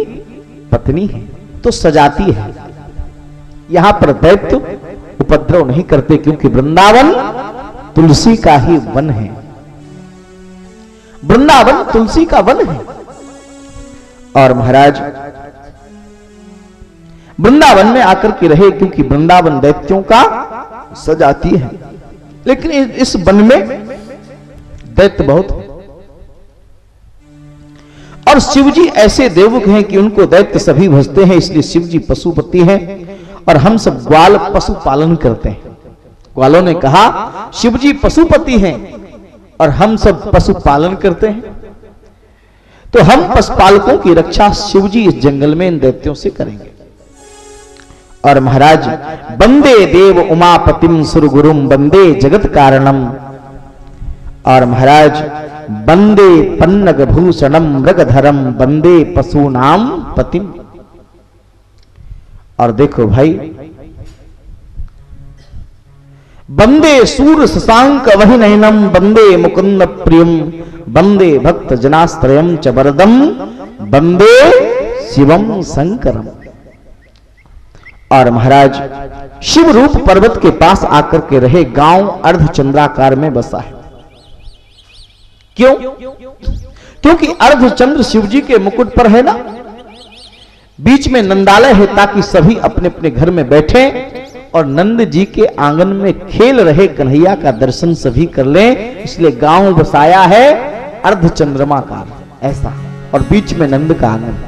पत्नी है, तो सजाती है। यहां पर दैत्य उपद्रव नहीं करते, क्योंकि वृंदावन तुलसी का ही वन है। वृंदावन तुलसी का वन है। और महाराज वृंदावन में आकर के रहे, क्योंकि वृंदावन दैत्यों का सजाती है। लेकिन इस वन में दैत्य बहुत है। और शिवजी ऐसे देवक हैं कि उनको दैत्य सभी भजते हैं, इसलिए शिवजी पशुपति हैं और हम सब ग्वाल पशु पालन करते हैं। ग्वालों ने कहा शिवजी पशुपति हैं और हम सब पशु पालन करते हैं, तो हम पशुपालकों की रक्षा शिवजी इस जंगल में इन दैत्यों से करेंगे। और महाराज वंदे देव उमापतिम सुरगुरुम वंदे जगत कारणम। और महाराज वंदे पन्नग भूषणम मृगधरम वंदे पशुनाम पतिम। और देखो भाई वंदे सूर शशांक वही नयनम वंदे मुकुंद प्रियम वंदे भक्त जनाश्रयम च वरदम वंदे शिवम शंकरम। और महाराज शिव रूप पर्वत के पास आकर के रहे गांव अर्धचंद्राकार में बसा है। क्यों? क्योंकि अर्धचंद्र शिव जी के मुकुट पर है ना, बीच में नंदालय है ताकि सभी अपने अपने घर में बैठे और नंद जी के आंगन में खेल रहे कन्हैया का दर्शन सभी कर लें, इसलिए गांव बसाया है अर्धचंद्रमा का ऐसा, और बीच में नंद का आंगन।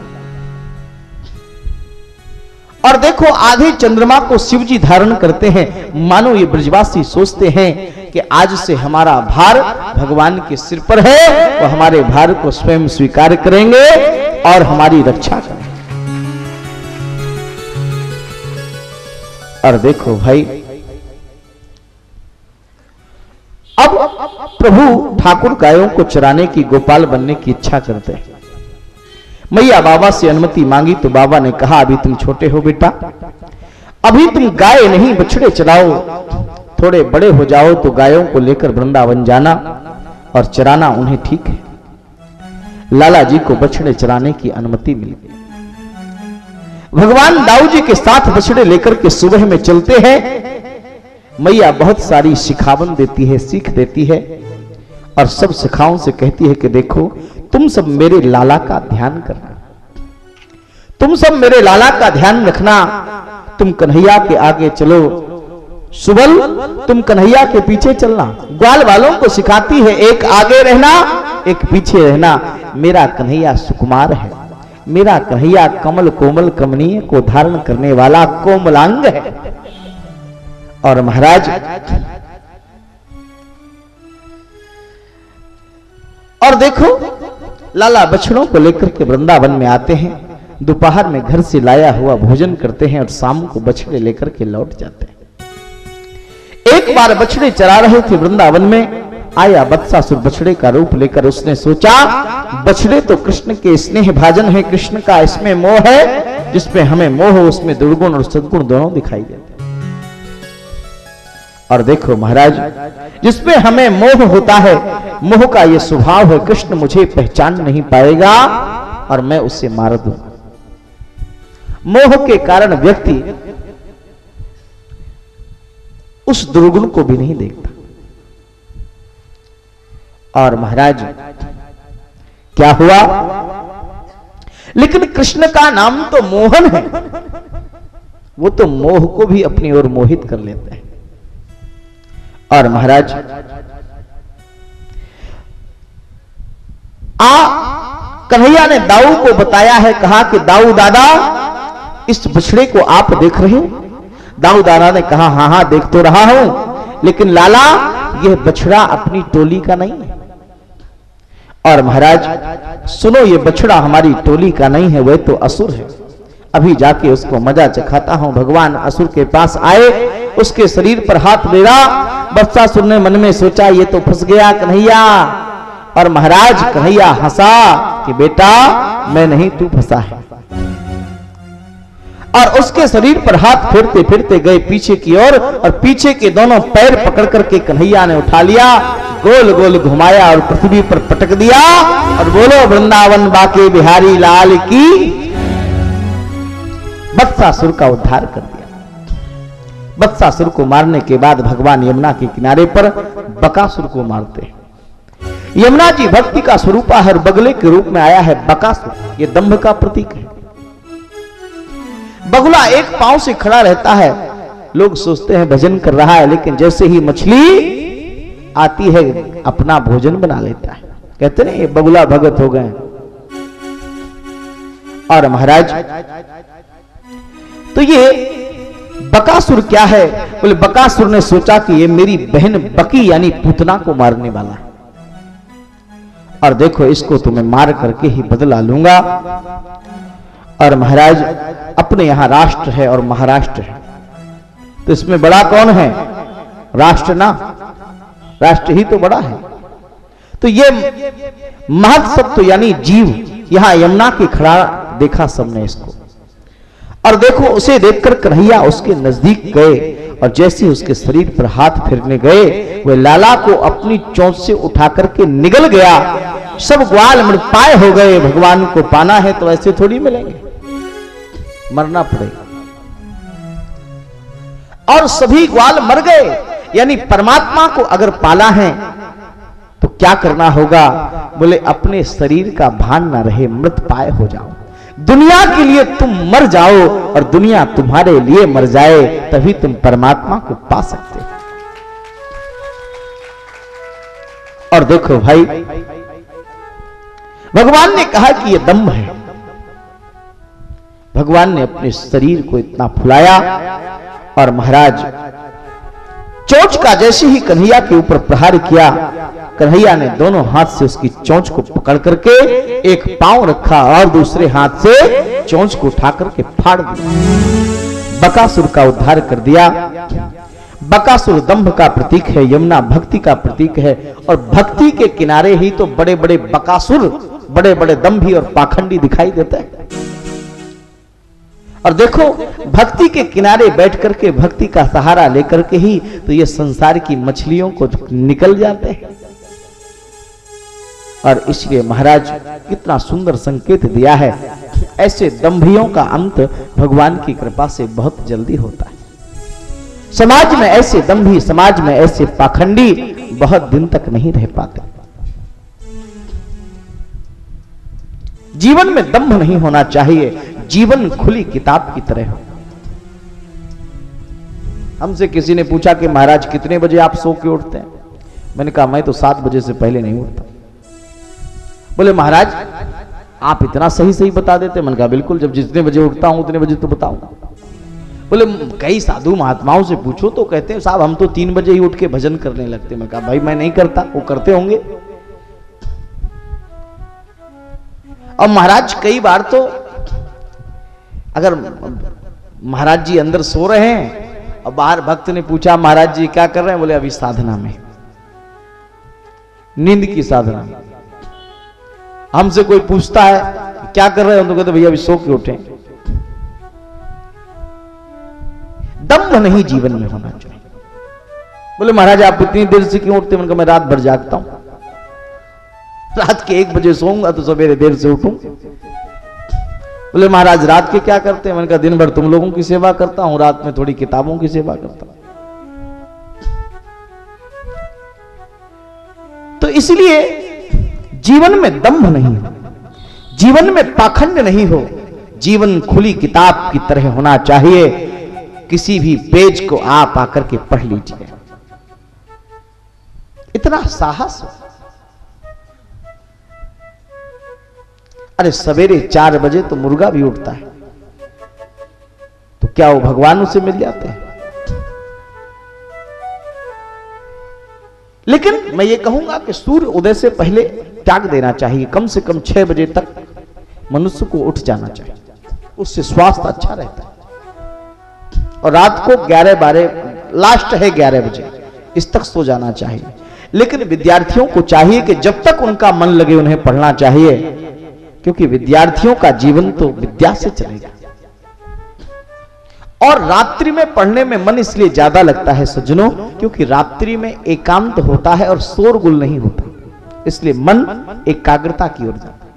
और देखो आधे चंद्रमा को शिव जी धारण करते हैं, मानो ये ब्रजवासी सोचते हैं कि आज से हमारा भार भगवान के सिर पर है, वो हमारे भार को स्वयं स्वीकार करेंगे और हमारी रक्षा करेंगे। और देखो भाई, अब प्रभु ठाकुर गायों को चराने की, गोपाल बनने की इच्छा करते हैं। मैया बाबा से अनुमति मांगी तो बाबा ने कहा अभी तुम छोटे हो बेटा, अभी तुम गाय नहीं बछड़े चराओ, थोड़े बड़े हो जाओ तो गायों को लेकर वृंदावन जाना और चराना उन्हें ठीक है। लाला जी को बछड़े चराने की अनुमति मिल गई। भगवान दाऊ जी के साथ बछड़े लेकर के सुबह में चलते हैं। मैया बहुत सारी सिखावन देती है, सीख देती है और सब सिखाओं से कहती है कि देखो तुम सब मेरे लाला का ध्यान करना, तुम सब मेरे लाला का ध्यान रखना, तुम कन्हैया के आगे चलो, सुबल तुम कन्हैया के पीछे चलना। ग्वाल वालों को सिखाती है एक आगे रहना एक पीछे रहना। मेरा कन्हैया सुकुमार है, मेरा कन्हैया कमल कोमल कमनीय को धारण करने वाला कोमलांग है। और महाराज और देखो लाला बछड़ों को लेकर के वृंदावन में आते हैं, दोपहर में घर से लाया हुआ भोजन करते हैं और शाम को बछड़े लेकर के लौट जाते हैं। एक बार बछड़े चरा रहे थे वृंदावन में, आया बत्सासुर बछड़े का रूप लेकर। उसने सोचा बछड़े तो कृष्ण के स्नेह भाजन है, कृष्ण का इसमें मोह है, जिसमें हमें मोह उसमें दुर्गुण और सद्गुण दोनों दिखाई देते। और देखो महाराज जिसमें हमें मोह होता है, मोह का ये स्वभाव है, कृष्ण मुझे पहचान नहीं पाएगा और मैं उसे मार दूंगा। मोह के कारण व्यक्ति उस दुर्गुण को भी नहीं देखता। और महाराज क्या हुआ, लेकिन कृष्ण का नाम तो मोहन है, वो तो मोह को भी अपनी ओर मोहित कर लेते हैं। और महाराज कन्हैया ने दाऊ को बताया है, कहा कि दाऊ दादा इस बछड़े को आप देख रहे हो? दाऊ दादा ने कहा हाँ हाँ देख तो रहा हूं, लेकिन लाला यह बछड़ा अपनी टोली का नहीं है। और महाराज सुनो, ये बछड़ा हमारी टोली का नहीं है, वह तो असुर है, अभी जाके उसको मजा चखाता हूं। भगवान असुर के पास आए, उसके शरीर पर हाथ मेरा। बत्सासुर ने मन में सोचा ये तो फंस गया कन्हैया। और महाराज कन्हैया हंसा कि बेटा मैं नहीं, तू फंसा है। और उसके शरीर पर हाथ फेरते फिरते गए पीछे की ओर, और पीछे के दोनों पैर पकड़ करके कन्हैया ने उठा लिया, गोल गोल घुमाया और पृथ्वी पर पटक दिया और बोलो वृंदावन बाके बिहारी लाल की। बत्सासुर का उद्धार कर दिया। बत्सासुर को मारने के बाद भगवान यमुना के किनारे पर बकासुर को मारते हैं। यमुना जी भक्ति का स्वरूप है, बगले के रूप में आया है बकासुर, ये दंभ का प्रतीक है। बगुला एक पांव से खड़ा रहता है, लोग सोचते हैं भजन कर रहा है, लेकिन जैसे ही मछली आती है अपना भोजन बना लेता है। कहते हैं ये बगुला भगत हो गए। और महाराज तो ये बकासुर क्या है? बोले बकासुर ने सोचा कि ये मेरी बहन बकी यानी पूतना को मारने वाला है, और देखो इसको तो मैं मार करके ही बदला लूंगा। और महाराज अपने यहां राष्ट्र है और महाराष्ट्र है, तो इसमें बड़ा कौन है? राष्ट्र ना, राष्ट्र ही तो बड़ा है। तो ये महत्सत्व यानी जीव यहां यमुना के खड़ा देखा सबने इसको, और देखो उसे देखकर कन्हैया उसके नजदीक गए, और जैसे उसके शरीर पर हाथ फेरने गए, वह लाला को अपनी चोंच से उठा करके निगल गया। सब ग्वाल मृतपाय हो गए। भगवान को पाना है तो ऐसे थोड़ी मिलेंगे। मरना पड़ेगा। और सभी ग्वाल मर गए, यानी परमात्मा को अगर पाला है तो क्या करना होगा? बोले अपने शरीर का भान ना रहे, मृत पाए हो जाओ। दुनिया के लिए तुम मर जाओ और दुनिया तुम्हारे लिए मर जाए, तभी तुम परमात्मा को पा सकते हो। और देखो भाई, भगवान ने कहा कि यह दम्भ है। भगवान ने अपने शरीर को इतना फुलाया और महाराज चोंच का जैसे ही कन्हैया के ऊपर प्रहार किया, कन्हैया ने दोनों हाथ से उसकी चोंच को पकड़ करके एक पांव रखा और दूसरे हाथ से चोंच को उठा करके फाड़ दिया। बकासुर का उद्धार कर दिया। बकासुर दंभ का प्रतीक है, यमुना भक्ति का प्रतीक है, और भक्ति के किनारे ही तो बड़े बड़े बकासुर, बड़े बड़े दंभी और पाखंडी दिखाई देते हैं। और देखो, भक्ति के किनारे बैठ करके, भक्ति का सहारा लेकर के ही तो ये संसार की मछलियों को निकल जाते हैं। और इसलिए महाराज कितना सुंदर संकेत दिया है, ऐसे दंभियों का अंत भगवान की कृपा से बहुत जल्दी होता है। समाज में ऐसे दंभी, समाज में ऐसे पाखंडी बहुत दिन तक नहीं रह पाते। जीवन में दंभ नहीं होना चाहिए, जीवन खुली किताब की तरह हो। हमसे किसी ने पूछा कि महाराज कितने बजे आप सो के उठते हैं? मैंने कहा मैं तो 7 बजे से पहले नहीं उठता। बोले महाराज आप इतना सही सही बता देते? मैंने कहा बिल्कुल, जब जितने बजे उठता हूं उतने बजे तो बताऊंगा। बोले कई साधु महात्माओं से पूछो तो कहते हैं साहब हम तो 3 बजे ही उठ के भजन करने लगते। मैं कहा भाई मैं नहीं करता, वो करते होंगे। और महाराज कई बार तो अगर महाराज जी अंदर सो रहे हैं और बाहर भक्त ने पूछा महाराज जी क्या कर रहे हैं? बोले अभी साधना में, नींद की साधना में। हमसे कोई पूछता है क्या कर रहे हो तो कहते भैया अभी सो के उठे। दम्भ नहीं जीवन में होना चाहिए। बोले महाराज आप इतनी देर से क्यों उठते? मैंने कहा मैं रात भर जागता हूं, रात के 1 बजे सोऊंगा तो सवेरे देर से उठूं। बोले महाराज रात के क्या करते हैं? मैंने कहा दिन भर तुम लोगों की सेवा करता हूं, रात में थोड़ी किताबों की सेवा करता हूं। तो इसलिए जीवन में दंभ नहीं हो, जीवन में पाखंड नहीं हो, जीवन खुली किताब की तरह होना चाहिए। किसी भी पेज को आप आकर के पढ़ लीजिए, इतना साहस हो। अरे सवेरे 4 बजे तो मुर्गा भी उठता है, तो क्या वो भगवान उसे मिल जाते हैं? लेकिन मैं ये कहूंगा कि सूर्य उदय से पहले त्याग देना चाहिए। कम से कम 6 बजे तक मनुष्य को उठ जाना चाहिए, उससे स्वास्थ्य अच्छा रहता है। और रात को 11-12 लास्ट है 11 बजे इस तक सो जाना चाहिए। लेकिन विद्यार्थियों को चाहिए कि जब तक उनका मन लगे उन्हें पढ़ना चाहिए, क्योंकि विद्यार्थियों का जीवन तो विद्या से चलेगा। और रात्रि में पढ़ने में मन इसलिए ज्यादा लगता है सज्जनों, क्योंकि रात्रि में एकांत होता है और शोरगुल नहीं होता, इसलिए मन एकाग्रता की ओर जाता है।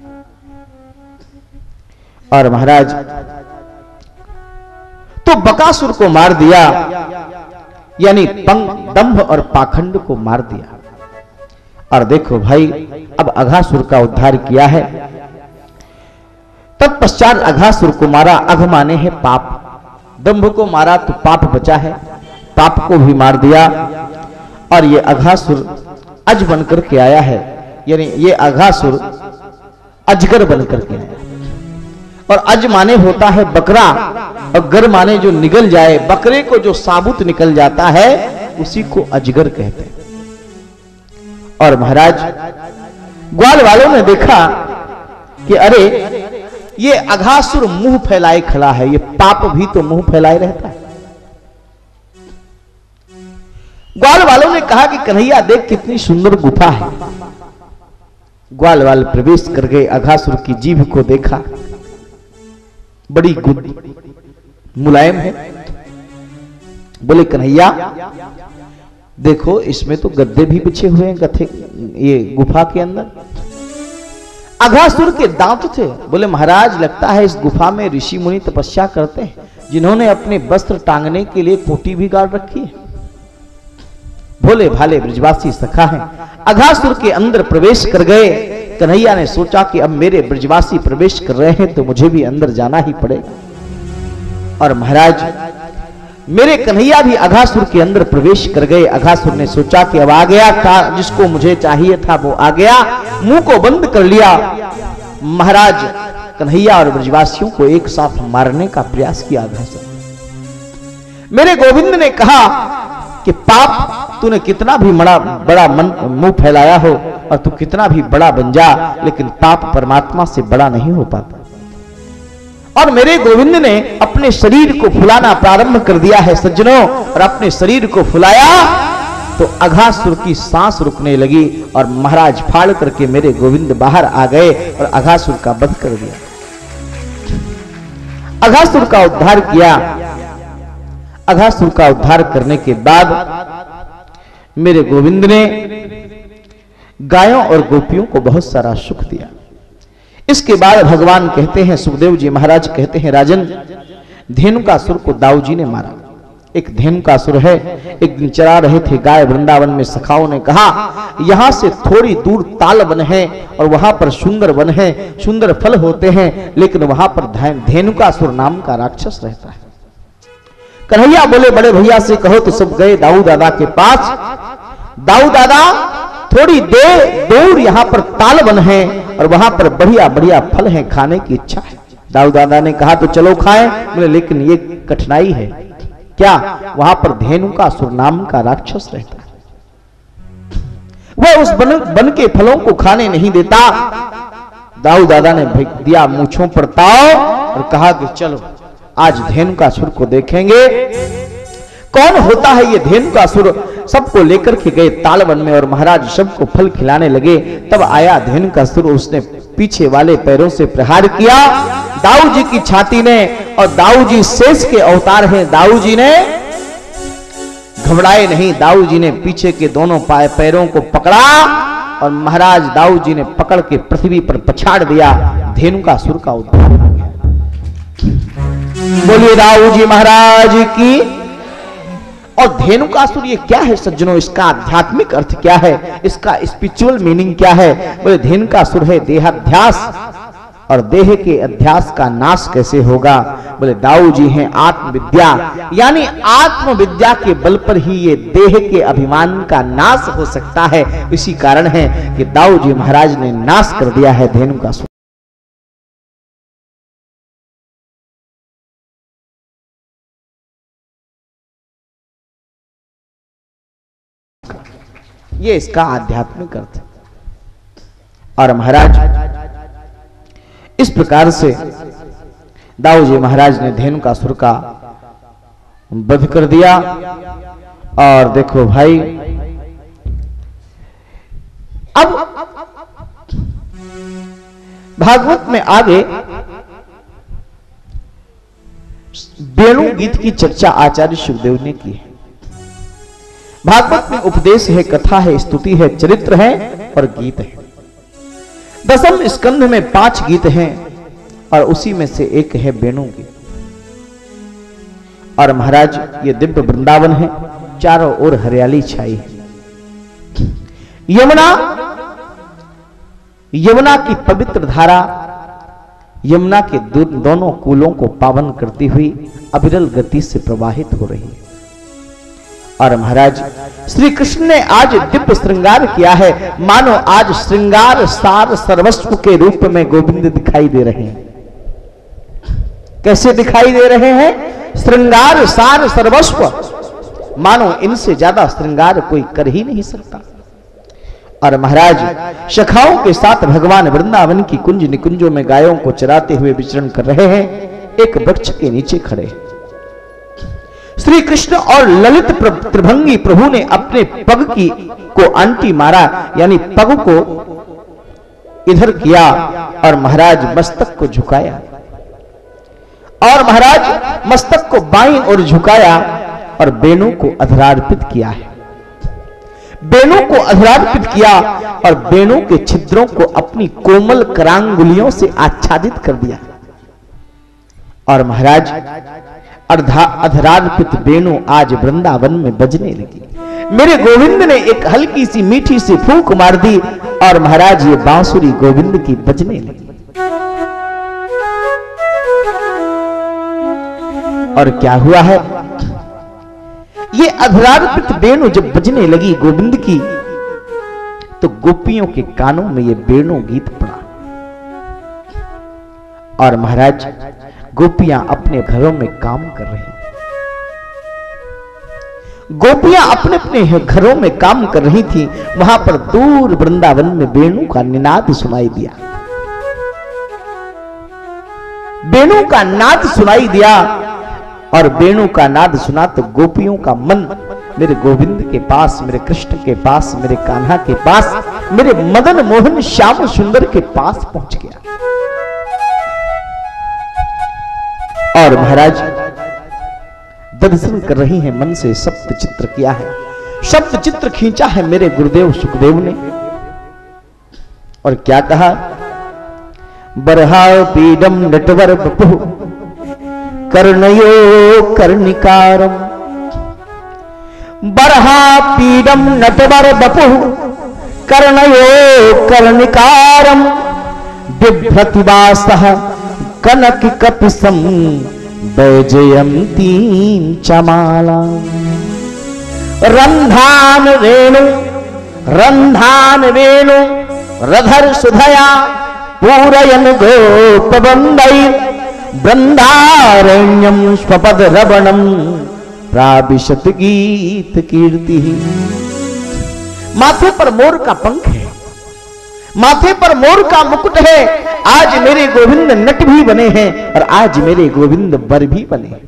और महाराज तो बकासुर को मार दिया, यानी दंभ और पाखंड को मार दिया। और देखो भाई, अब अघासुर का उद्धार किया है। तत्पश्चात अघासुर को मारा। अघ माने है पाप, दंभ को मारा तो पाप बचा है, पाप को भी मार दिया। और ये अघासुर अज बनकर के आया है, यानी ये अघासुर अजगर बनकर के आया। और अज माने होता है बकरा, और गर माने जो निगल जाए। बकरे को जो साबुत निकल जाता है उसी को अजगर कहते हैं। और महाराज ग्वाल वालों ने देखा कि अरे ये अघासुर मुंह फैलाए खड़ा है, ये पाप भी तो मुंह फैलाए रहता है। ग्वाल वालों ने कहा कि कन्हैया देख कितनी सुंदर गुफा है। ग्वाल वाल प्रवेश कर गए, अघासुर की जीभ को देखा, बड़ी मुलायम है। बोले कन्हैया देखो इसमें तो गद्दे भी बिछे हुए हैं गथे ये गुफा के अंदर। अघासुर के दांत थे। बोले महाराज लगता है इस गुफा में ऋषि मुनि तपस्या करते हैं, जिन्होंने अपने वस्त्र टांगने के लिए कोटी भी गाड़ रखी है। भोले भाले ब्रजवासी सखा हैं, अघासुर के अंदर प्रवेश कर गए। कन्हैया ने सोचा कि अब मेरे ब्रजवासी प्रवेश कर रहे हैं तो मुझे भी अंदर जाना ही पड़ेगा। और महाराज मेरे कन्हैया भी अघासुर के अंदर प्रवेश कर गए। अघासुर ने सोचा कि अब आ गया था, जिसको मुझे चाहिए था वो आ गया, मुंह को बंद कर लिया। महाराज कन्हैया और ब्रजवासियों को एक साथ मारने का प्रयास किया अघासुर। मेरे गोविंद ने कहा कि पाप तूने कितना भी बड़ा मुंह फैलाया हो और तू कितना भी बड़ा बन जा, लेकिन पाप परमात्मा से बड़ा नहीं हो पाता। और मेरे गोविंद ने अपने शरीर को फुलाना प्रारंभ कर दिया है सज्जनों, और अपने शरीर को फुलाया तो अघासुर की सांस रुकने लगी और महाराज फाड़ करके मेरे गोविंद बाहर आ गए और अघासुर का वध कर दिया। अघासुर का उद्धार किया। अघासुर का उद्धार करने के बाद मेरे गोविंद ने गायों और गोपियों को बहुत सारा सुख दिया। इसके बाद भगवान कहते हैं, सुखदेव जी महाराज कहते हैं, राजन धेनुकासुर को दाऊ जी ने मारा। एक धेनुकासुर है, एक दिन चरा रहे थे गाय वृंदावन में। सखाओं ने कहा यहां से थोड़ी दूर ताल वन है और वहां पर सुंदर वन है, सुंदर फल होते हैं, लेकिन वहां पर धेनुकासुर नाम का राक्षस रहता है। कन्हैया बोले बड़े भैया से कहो तो सब गए दाऊ दादा के पास। दाऊ दादा थोड़ी दूर यहाँ पर ताल वन है और वहां पर बढ़िया बढ़िया फल हैं, खाने की इच्छा है। दाऊ दादा ने कहा तो चलो खाएं। बोले लेकिन ये कठिनाई है। क्या? वहां पर धेनुकासुर नाम का राक्षस रहता है, वह उस वन के फलों को खाने नहीं देता। दाऊ दादा ने दिया मूंछों पर ताव और कहा कि चलो आज धेनुकासुर को देखेंगे कौन होता है ये धेनुकासुर। सबको लेकर के गए तालवन में और महाराज सबको फल खिलाने लगे। तब आया धेनुकासुर, उसने पीछे वाले पैरों से प्रहार किया दाऊ जी की छाती ने, और दाऊ जी शेष के अवतार हैं। दाऊ जी ने घबराए नहीं, दाऊ जी ने पीछे के दोनों पैरों को पकड़ा और महाराज दाऊ जी ने पकड़ के पृथ्वी पर पछाड़ दिया। धेनुकासुर का उद्धार हो गया। बोलिए दाऊ जी महाराज की। और धेनुकासुर ये क्या है सज्जनों, इसका आध्यात्मिक अर्थ क्या है, इसका स्पिरिचुअल मीनिंग क्या है? बोले धेनुकासुर है देहाध्यास, और देह के अध्यास का नाश कैसे होगा? बोले दाऊ जी हैं आत्मविद्या, यानी आत्मविद्या के बल पर ही ये देह के अभिमान का नाश हो सकता है। इसी कारण है कि दाऊ जी महाराज ने नाश कर दिया है धेनुकासुर। ये इसका आध्यात्मिक अर्थ। और महाराज इस प्रकार से दाऊ जी महाराज ने धेनुकासुर का वध कर दिया। और देखो भाई, अब भागवत में आगे वेणु गीत की चर्चा आचार्य सुखदेव ने की है। भागवत में उपदेश है, कथा है, स्तुति है, चरित्र है और गीत है। दसम स्कंध में 5 गीत हैं और उसी में से एक है वेणु गीत। और महाराज ये दिव्य वृंदावन है, चारों ओर हरियाली छाई है। यमुना की पवित्र धारा यमुना के दोनों कूलों को पावन करती हुई अविरल गति से प्रवाहित हो रही है। और महाराज श्री कृष्ण ने आज दिव्य श्रृंगार किया है, मानो आज श्रृंगार सार सर्वस्व के रूप में गोविंद दिखाई दे रहे हैं। कैसे दिखाई दे रहे हैं? श्रृंगार सार सर्वस्व, मानो इनसे ज्यादा श्रृंगार कोई कर ही नहीं सकता। और महाराज सखाओं के साथ भगवान वृंदावन की कुंज निकुंजों में गायों को चराते हुए विचरण कर रहे हैं। एक वृक्ष के नीचे खड़े श्री कृष्ण और ललित त्रिभंगी प्रभु ने अपने पग को आंटी मारा, यानी पग को इधर किया और महाराज मस्तक को झुकाया। और महाराज मस्तक को बाईं ओर झुकाया और वेणु को अधरार्पित किया है। वेणु को अधरार्पित किया और वेणु के छिद्रों को अपनी कोमल करांगुलियों से आच्छादित कर दिया। और महाराज अधरार्पित वेणु आज वृंदावन में बजने लगी। मेरे गोविंद ने एक हल्की सी मीठी सी फूंक मार दी और महाराज ये बांसुरी गोविंद की बजने लगी। और क्या हुआ है, ये अधरार्पित वेणु जब बजने लगी गोविंद की, तो गोपियों के कानों में ये वेणु गीत पड़ा। और महाराज गोपियां अपने घरों में काम कर रही, गोपियां अपने अपने घरों में काम कर रही थी। वहां पर दूर वृंदावन में वेणु का निनाद सुनाई दिया, वेणु का नाद सुनाई दिया। और वेणु का नाद सुना तो गोपियों का मन मेरे गोविंद के पास, मेरे कृष्ण के पास, मेरे कान्हा के पास, मेरे मदन मोहन श्याम सुंदर के पास पहुंच गया। और महाराज दर्शन कर रही हैं, मन से सप्त चित्र किया है, सप्त चित्र खींचा है मेरे गुरुदेव सुखदेव ने। और क्या कहा, बरहा पीडम नटवर बपु कर्णयो कर्णिकारम, बरहा पीडम नटवर बपु कर्णयो कर्णिकारम, बिभ्रतिवासः कनक कपिसम वैजयंती चमाला, रंधान वेणु रधर सुधया पूरयन गोपवंदै, वृंदारण्यम स्वपद रवणम प्राविशत गीत कीर्ति। माथे पर मोर का पंख है, माथे पर मोर का मुकुट है। आज मेरे गोविंद नट भी बने हैं और आज मेरे गोविंद बर भी बने हैं।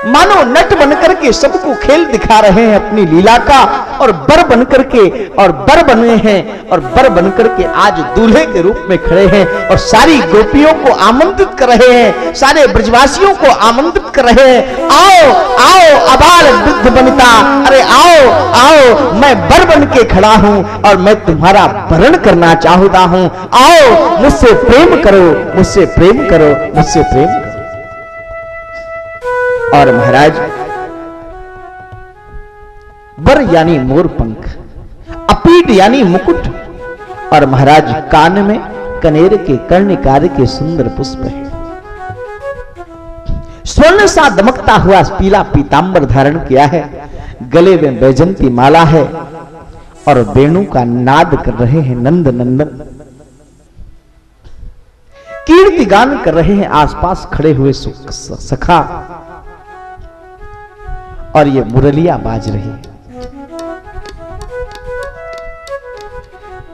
मानो नट बनकर के सबको खेल दिखा रहे हैं अपनी लीला का, और बर बनकर के और बर बने हैं और बर बनकर के आज दूल्हे के रूप में खड़े हैं और सारी गोपियों को आमंत्रित कर रहे हैं, सारे ब्रजवासियों को आमंत्रित कर रहे हैं। आओ आओ अबाल वृद्ध वनिता, अरे आओ आओ, मैं बर बन के खड़ा हूं और मैं तुम्हारा वरण करना चाहता हूं। आओ मुझसे प्रेम करो, मुझसे प्रेम करो, मुझसे प्रेम करो। और महाराज बर यानी मोर पंख, अपीड यानी मुकुट, और महाराज कान में कनेर के कर्णिकार के सुंदर पुष्प है। स्वर्ण सा दमकता हुआ पीला पीतांबर धारण किया है, गले में बैजंती माला है और वेणु का नाद कर रहे हैं नंद नंदन। कीर्ति गान कर रहे हैं आसपास खड़े हुए सखा, और ये मुरलिया बाज रही है।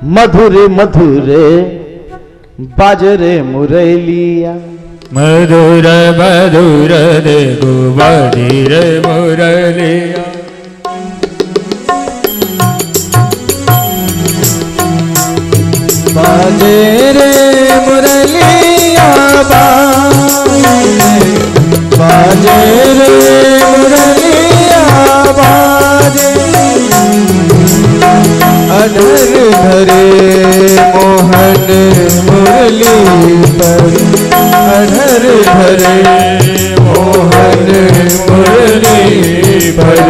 मधुर मधुर बाज रे मुरलिया, मधुर मधुर रे गोवाड़ी रे मुरलिया, बाजे रे मुरलिया बाजे रे मुरलिया बाजे, अधर धरे मोहन मुरली पर, अधर धरे मोहन मुरली पर,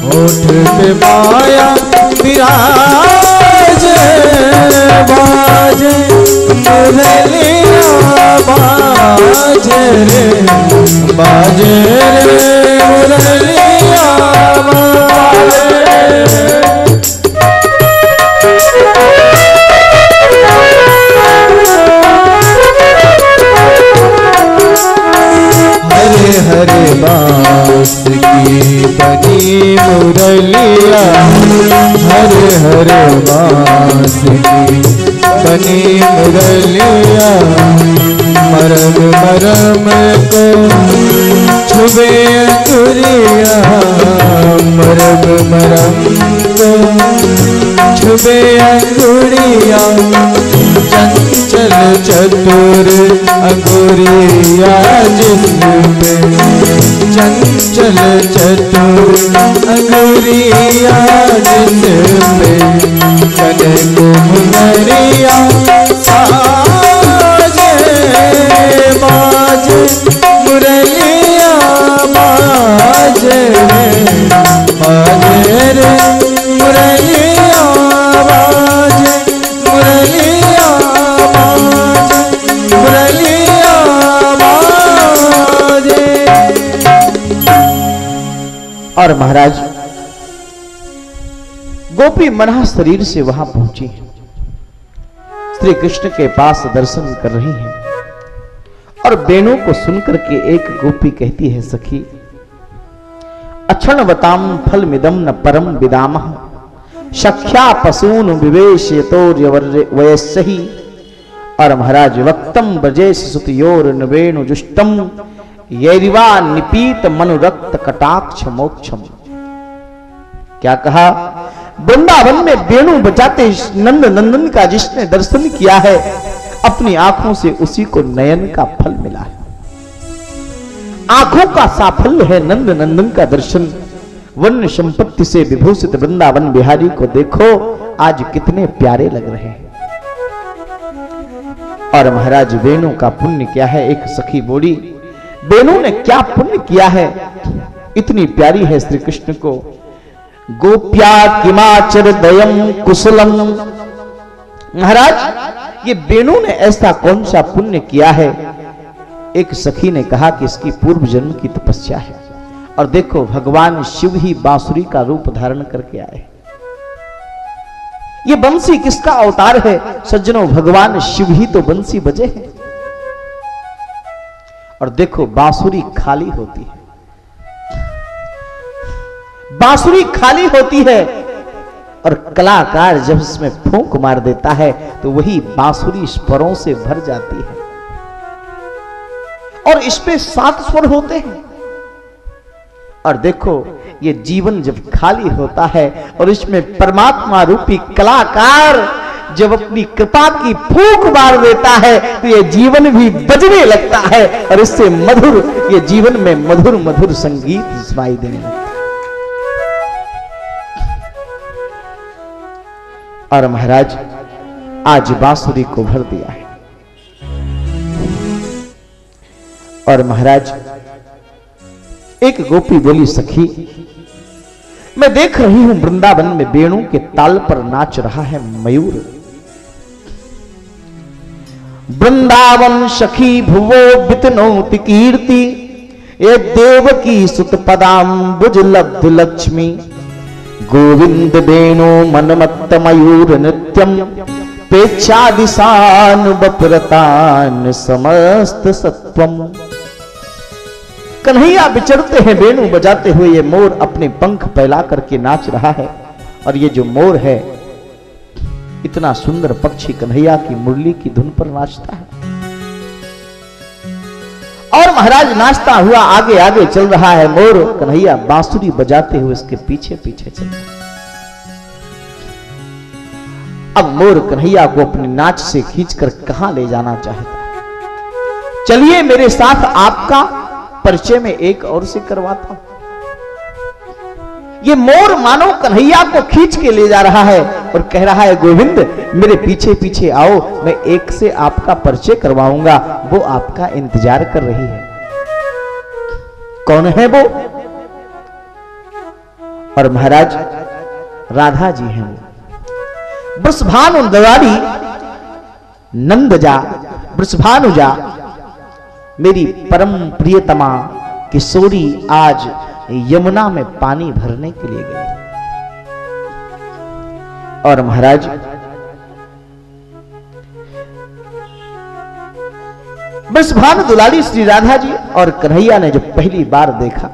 होठ पे माया विराज, बाजे मुरलिया बाजे रे, बाजे रे मुरलिया बाजे। हरे हरे बांस की बनी मुरलिया, हरे हरे बांस की बनी मुरलिया, मरम मरम को छुबे अंगुरिया, मरम मरम को छुबे अंगुरिया, चंचल चतुर अंगुरिया जिसपे, चंचल चल चतुर अंगुरिया जिस पे चले मुनरिया साजे बाजे मुरलिया बाजे बाजे रे मुरलिया बाजे मुरलिया बाजे मुरलिया बाजे। और महाराज गोपी मना शरीर से वहां पहुंची है, श्री कृष्ण के पास दर्शन कर रही हैं और बेणु को सुनकर के एक गोपी कहती है, सखी अक्षण बताम फल मिदम न परम विदामः शख्या पसून विवेश वयस्सही। और महाराज वक्तम ब्रजेश सुतयोर नवेणु जुष्टम यैरिवा निपीत मनुरक्त कटाक्ष मोक्षम। क्या कहा, वृंदावन में वेणु बजाते नंद नंदन का जिसने दर्शन किया है अपनी आंखों से उसी को नयन का फल मिला है। आंखों का साफल्य है नंद नंदन का दर्शन। वन्य संपत्ति से विभूषित वृंदावन बिहारी को देखो आज कितने प्यारे लग रहे हैं। और महाराज वेणु का पुण्य क्या है, एक सखी बोली वेणु ने क्या पुण्य किया है, इतनी प्यारी है श्री कृष्ण को। गोप्या किमाचर दयम कुशलम। महाराज ये वेणु ने ऐसा कौन सा पुण्य किया है। एक सखी ने कहा कि इसकी पूर्व जन्म की तपस्या है। और देखो भगवान शिव ही बांसुरी का रूप धारण करके आए। ये बंसी किसका अवतार है सज्जनों, भगवान शिव ही तो बंसी बजे हैं। और देखो बांसुरी खाली होती है, बांसुरी खाली होती है और कलाकार जब इसमें फूंक मार देता है तो वही बांसुरी स्वरों से भर जाती है। और इसमें 7 स्वर होते हैं। और देखो ये जीवन जब खाली होता है और इसमें परमात्मा रूपी कलाकार जब अपनी कृपा की फूंक मार देता है तो ये जीवन भी बजने लगता है और इससे मधुर, ये जीवन में मधुर मधुर संगीत सुनाई देने लगता है। और महाराज आज बांसुरी को भर दिया है। और महाराज एक गोपी बोली, सखी मैं देख रही हूं वृंदावन में वेणु के ताल पर नाच रहा है मयूर। वृंदावन सखी भुवो बितनोति कीर्ति ये देव की सुत पदाम्बुज लब्ध लक्ष्मी। गोविंद वेणु मनमत्त मयूर नृत्यम पेक्षा दिशान बपरतान समस्त सत्वम। कन्हैया विचरते हैं वेणु बजाते हुए, ये मोर अपने पंख फैला करके नाच रहा है। और ये जो मोर है इतना सुंदर पक्षी कन्हैया की मुरली की धुन पर नाचता है। और महाराज नाचता हुआ आगे आगे चल रहा है मोर, कन्हैया बांसुरी बजाते हुए इसके पीछे पीछे चल रहा है। अब मोर कन्हैया को अपने नाच से खींचकर कहां ले जाना चाहता है। चलिए मेरे साथ आपका परिचय में एक और से करवाता हूं। ये मोर मानो कन्हैया को खींच के ले जा रहा है और कह रहा है, गोविंद मेरे पीछे पीछे आओ, मैं एक से आपका परिचय करवाऊंगा, वो आपका इंतजार कर रही है। कौन है वो? और महाराज राधा जी हैं वो। वृषभानु दवारी नंदजा वृषभानुजा मेरी परम प्रियतमा किशोरी आज यमुना में पानी भरने के लिए गई। और महाराज वृषभानु दुलारी श्री राधा जी और कन्हैया ने जब पहली बार देखा,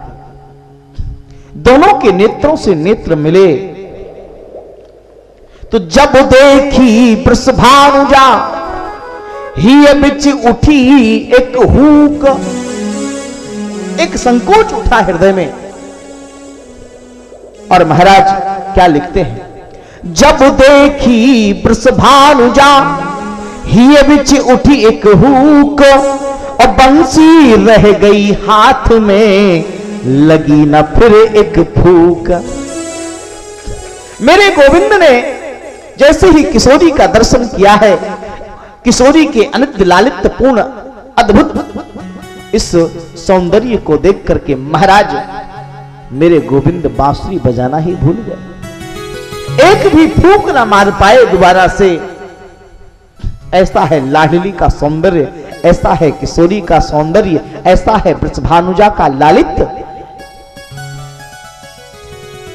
दोनों के नेत्रों से नेत्र मिले, तो जब देखी वृषभानुजा ही बिच उठी एक हुक, एक संकोच उठा हृदय में। और महाराज क्या लिखते हैं, जब देखी वृषभानुजा ही बिच उठी एक हुक और बंसी रह गई हाथ में, लगी न फिर एक फूक। मेरे गोविंद ने जैसे ही किशोरी का दर्शन किया है, किशोरी के अनित्य लालित्यपूर्ण अद्भुत इस सौंदर्य को देख करके महाराज मेरे गोविंद बांसुरी बजाना ही भूल गए, एक भी फूंक ना मार पाए दोबारा से। ऐसा है लाडली का सौंदर्य, ऐसा है किशोरी का सौंदर्य, ऐसा है वृषभानुजा का लालित्य।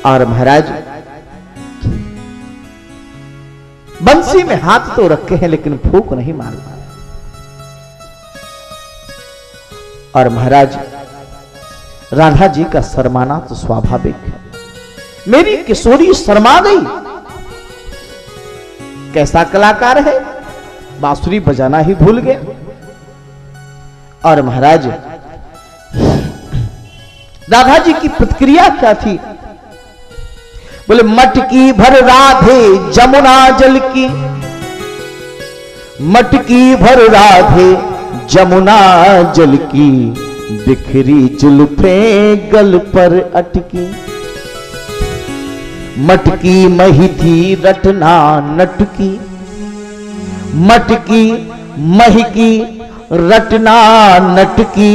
और महाराज बंसी में हाथ तो रखे हैं लेकिन फूंक नहीं मार पा रहे। और महाराज राधा जी का शर्माना तो स्वाभाविक है, मेरी किशोरी शर्मा गई। कैसा कलाकार है, बांसुरी बजाना ही भूल गया। और महाराज राधा जी की प्रतिक्रिया क्या थी? बोले मटकी भर राधे जमुना जल की, मटकी भर राधे जमुना जल की, बिखरी जुल्फे गल पर अटकी। मटकी मही थी रटना नटकी, मटकी महकी रटना नटकी,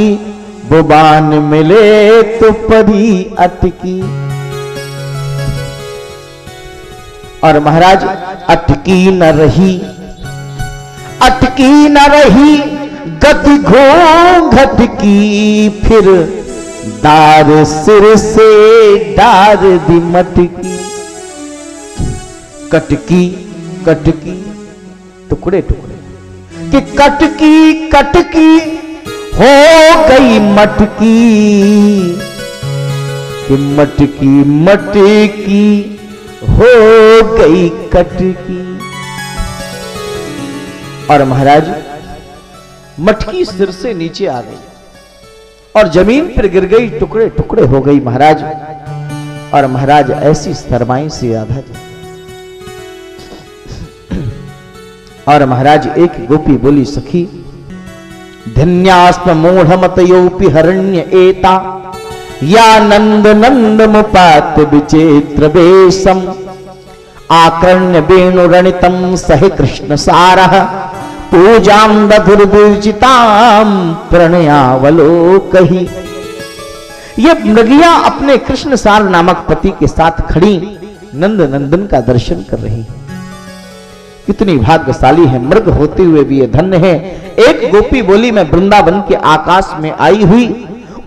बुबान मिले तो परी अटकी। और महाराज अटकी न रही, अटकी न रही गति घूंघट की, फिर दार सिर से डार दी मटकी। कटकी कटकी टुकड़े टुकड़े कि कटकी कटकी हो गई मटकी, कि मटकी मटकी हो गई कटकी। और महाराज मटकी सिर से नीचे आ गई और जमीन पर गिर गई, टुकड़े टुकड़े हो गई महाराज। और महाराज ऐसी शर्माई से राधा जी। और महाराज एक गोपी बोली, सखी धन्यास्म मूढ़मतयोपि हरण्य एता, या नंद नंद मुपात विचित्र वेशम, आकर्ण्य वेणुरणितम सह कृष्ण सारः, पूजाम दधुर्विर्जिताम प्रणयावलोकहि। ये मृगिया अपने कृष्ण सार नामक पति के साथ खड़ी नंद नंदन का दर्शन कर रही है। कितनी भाग्यशाली है, मृग होते हुए भी ये धन्य है। एक गोपी बोली, मैं वृंदावन के आकाश में आई हुई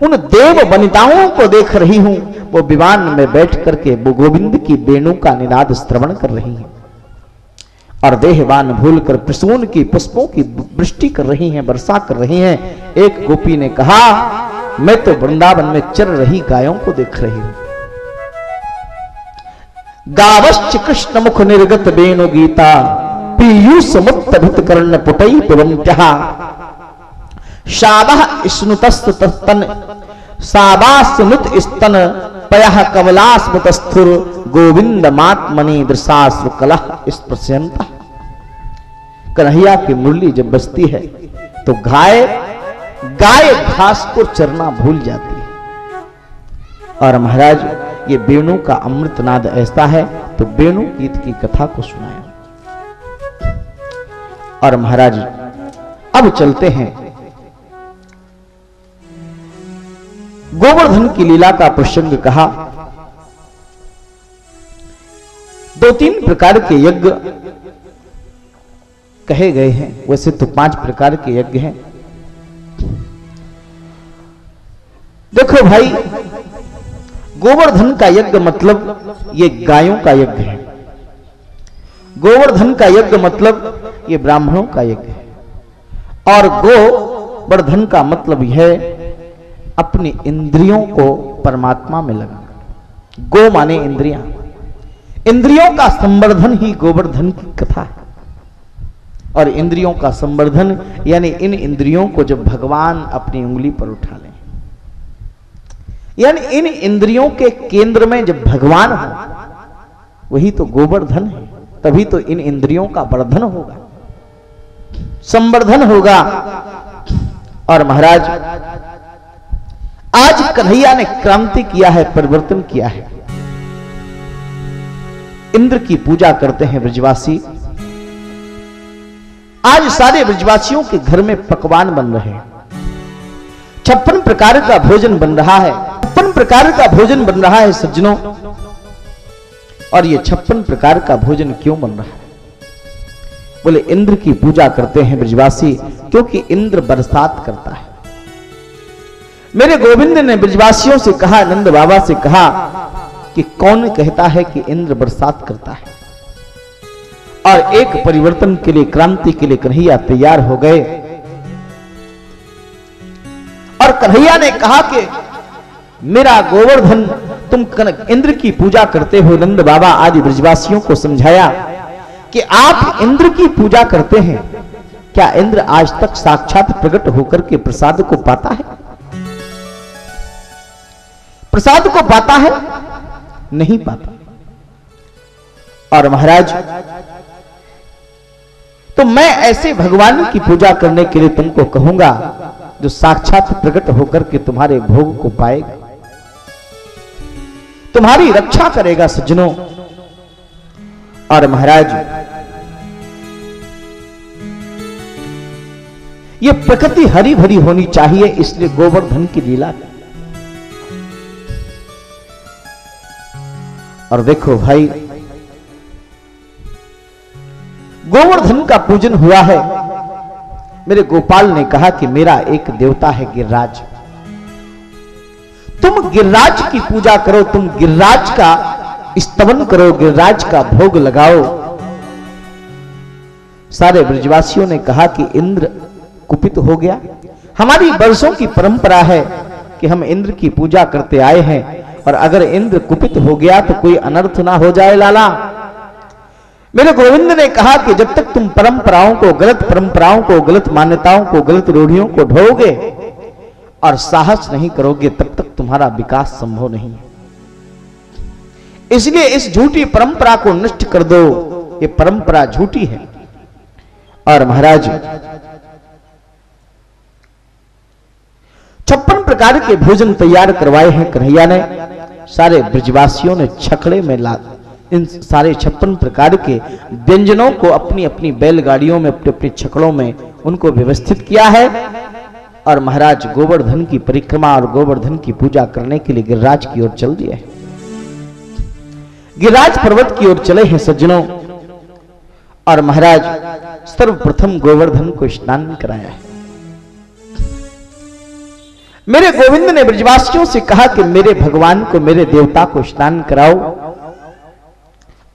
उन देव वनिताओं को देख रही हूं, वो विमान में बैठ करके वो गोविंद की वेणु का निनाद श्रवण कर रही हैं और देहवान भूलकर प्रसून की पुष्पों की वृष्टि कर रही हैं, वर्षा कर रही हैं। एक गोपी ने कहा, मैं तो वृंदावन में चर रही गायों को देख रही हूं। गावश्च कृष्ण मुख निर्गत वेणु गीता, पीयूष मुक्त भृत कर्ण पुटई पिबन्त्यः, शाबः स्नुतस्तन साबास्नुत स्तन पयः कमलास्मतस्थुर, गोविंद मात्मनि दृशाश्रु कलह स्पृश्यन्तः। कन्हैया की मुरली जब बजती है तो गाय घास को चरना भूल जाती है। और महाराज ये वेणु का अमृतनाद ऐसा है, तो वेणु गीत की कथा को सुनाया। और महाराज अब चलते हैं गोवर्धन की लीला का प्रसंग कहा। दो तीन प्रकार के यज्ञ कहे गए हैं, वैसे तो 5 प्रकार के यज्ञ हैं। देखो भाई, गोवर्धन का यज्ञ मतलब ये गायों का यज्ञ है, गोवर्धन का यज्ञ मतलब ये ब्राह्मणों का यज्ञ है, और गोवर्धन का मतलब यह अपनी इंद्रियों को परमात्मा में लगाना। गो माने इंद्रियां, इंद्रियों का संवर्धन ही गोवर्धन की कथा है। और इंद्रियों का संवर्धन यानी इन इंद्रियों को जब भगवान अपनी उंगली पर उठा लें, यानी इन इंद्रियों के केंद्र में जब भगवान हो, वही तो गोवर्धन है। तभी तो इन इंद्रियों का वर्धन होगा, संवर्धन होगा। और महाराज आज कन्हैया ने क्रांति किया है, परिवर्तन किया है। इंद्र की पूजा करते हैं ब्रजवासी। आज सारे ब्रजवासियों के घर में पकवान बन रहे हैं। 56 प्रकार का भोजन बन रहा है। 56 प्रकार का भोजन बन रहा है सज्जनों। और ये 56 प्रकार का भोजन क्यों बन रहा है? बोले इंद्र की पूजा करते हैं ब्रजवासी, क्योंकि इंद्र बरसात करता है। मेरे गोविंद ने ब्रजवासियों से कहा, नंद बाबा से कहा कि कौन कहता है कि इंद्र बरसात करता है? और एक परिवर्तन के लिए, क्रांति के लिए कन्हैया तैयार हो गए। और कन्हैया ने कहा कि मेरा गोवर्धन, तुम इंद्र की पूजा करते हो। नंद बाबा आदि ब्रजवासियों को समझाया कि आप इंद्र की पूजा करते हैं, क्या इंद्र आज तक साक्षात प्रकट होकर के प्रसाद को पाता है? प्रसाद को पाता है? नहीं पाता। और महाराज, तो मैं ऐसे भगवान की पूजा करने के लिए तुमको कहूंगा जो साक्षात प्रकट होकर के तुम्हारे भोग को पाएगा, तुम्हारी रक्षा करेगा सज्जनों। और महाराज, ये प्रकृति हरी भरी होनी चाहिए, इसलिए गोवर्धन की लीला। और देखो भाई, गोवर्धन का पूजन हुआ है। मेरे गोपाल ने कहा कि मेरा एक देवता है गिरिराज, तुम गिरिराज की पूजा करो, तुम गिरिराज का स्तवन करो, गिरिराज का भोग लगाओ। सारे ब्रजवासियों ने कहा कि इंद्र कुपित हो गया। हमारी वर्षों की परंपरा है कि हम इंद्र की पूजा करते आए हैं, और अगर इंद्र कुपित हो गया तो कोई अनर्थ ना हो जाए लाला। मेरे गोविंद ने कहा कि जब तक तुम परंपराओं को, गलत परंपराओं को, गलत मान्यताओं को, गलत रूढ़ियों को ढोओगे और साहस नहीं करोगे, तब तक तुम्हारा विकास संभव नहीं है। इसलिए इस झूठी परंपरा को नष्ट कर दो, ये परंपरा झूठी है। और महाराज, 56 प्रकार के भोजन तैयार करवाए हैं कन्हैया ने। सारे ब्रजवासियों ने छकड़े में ला इन सारे 56 प्रकार के व्यंजनों को अपनी अपनी बैलगाड़ियों में, अपने अपने छकड़ों में उनको व्यवस्थित किया है। और महाराज गोवर्धन की परिक्रमा और गोवर्धन की पूजा करने के लिए गिरिराज की ओर चल दिए हैं। गिरिराज पर्वत की ओर चले हैं सज्जनों। और महाराज सर्वप्रथम गोवर्धन को स्नान कराया है। मेरे गोविंद ने ब्रजवासियों से कहा कि मेरे भगवान को, मेरे देवता को स्नान कराओ।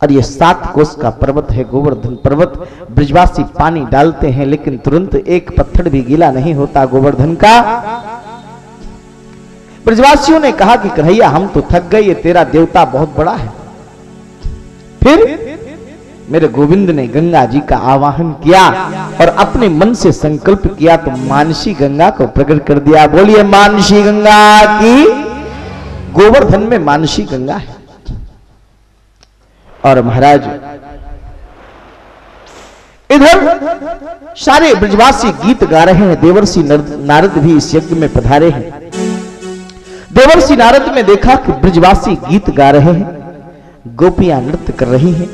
और ये 7 कोस का पर्वत है गोवर्धन पर्वत। ब्रजवासी पानी डालते हैं, लेकिन तुरंत एक पत्थर भी गीला नहीं होता गोवर्धन का। ब्रजवासियों ने कहा कि कन्हैया, हम तो थक गए, ये तेरा देवता बहुत बड़ा है। फिर मेरे गोविंद ने गंगा जी का आवाहन किया और अपने मन से संकल्प किया, तो मानसी गंगा को प्रकट कर दिया। बोलिए मानसी गंगा की। गोवर्धन में मानसी गंगा है। और महाराज, इधर सारे ब्रजवासी गीत गा रहे हैं। देवर्षि नारद भी इस यज्ञ में पधारे हैं। देवर्षि नारद में देखा कि ब्रजवासी गीत गा रहे हैं, गोपियां नृत्य कर रही हैं,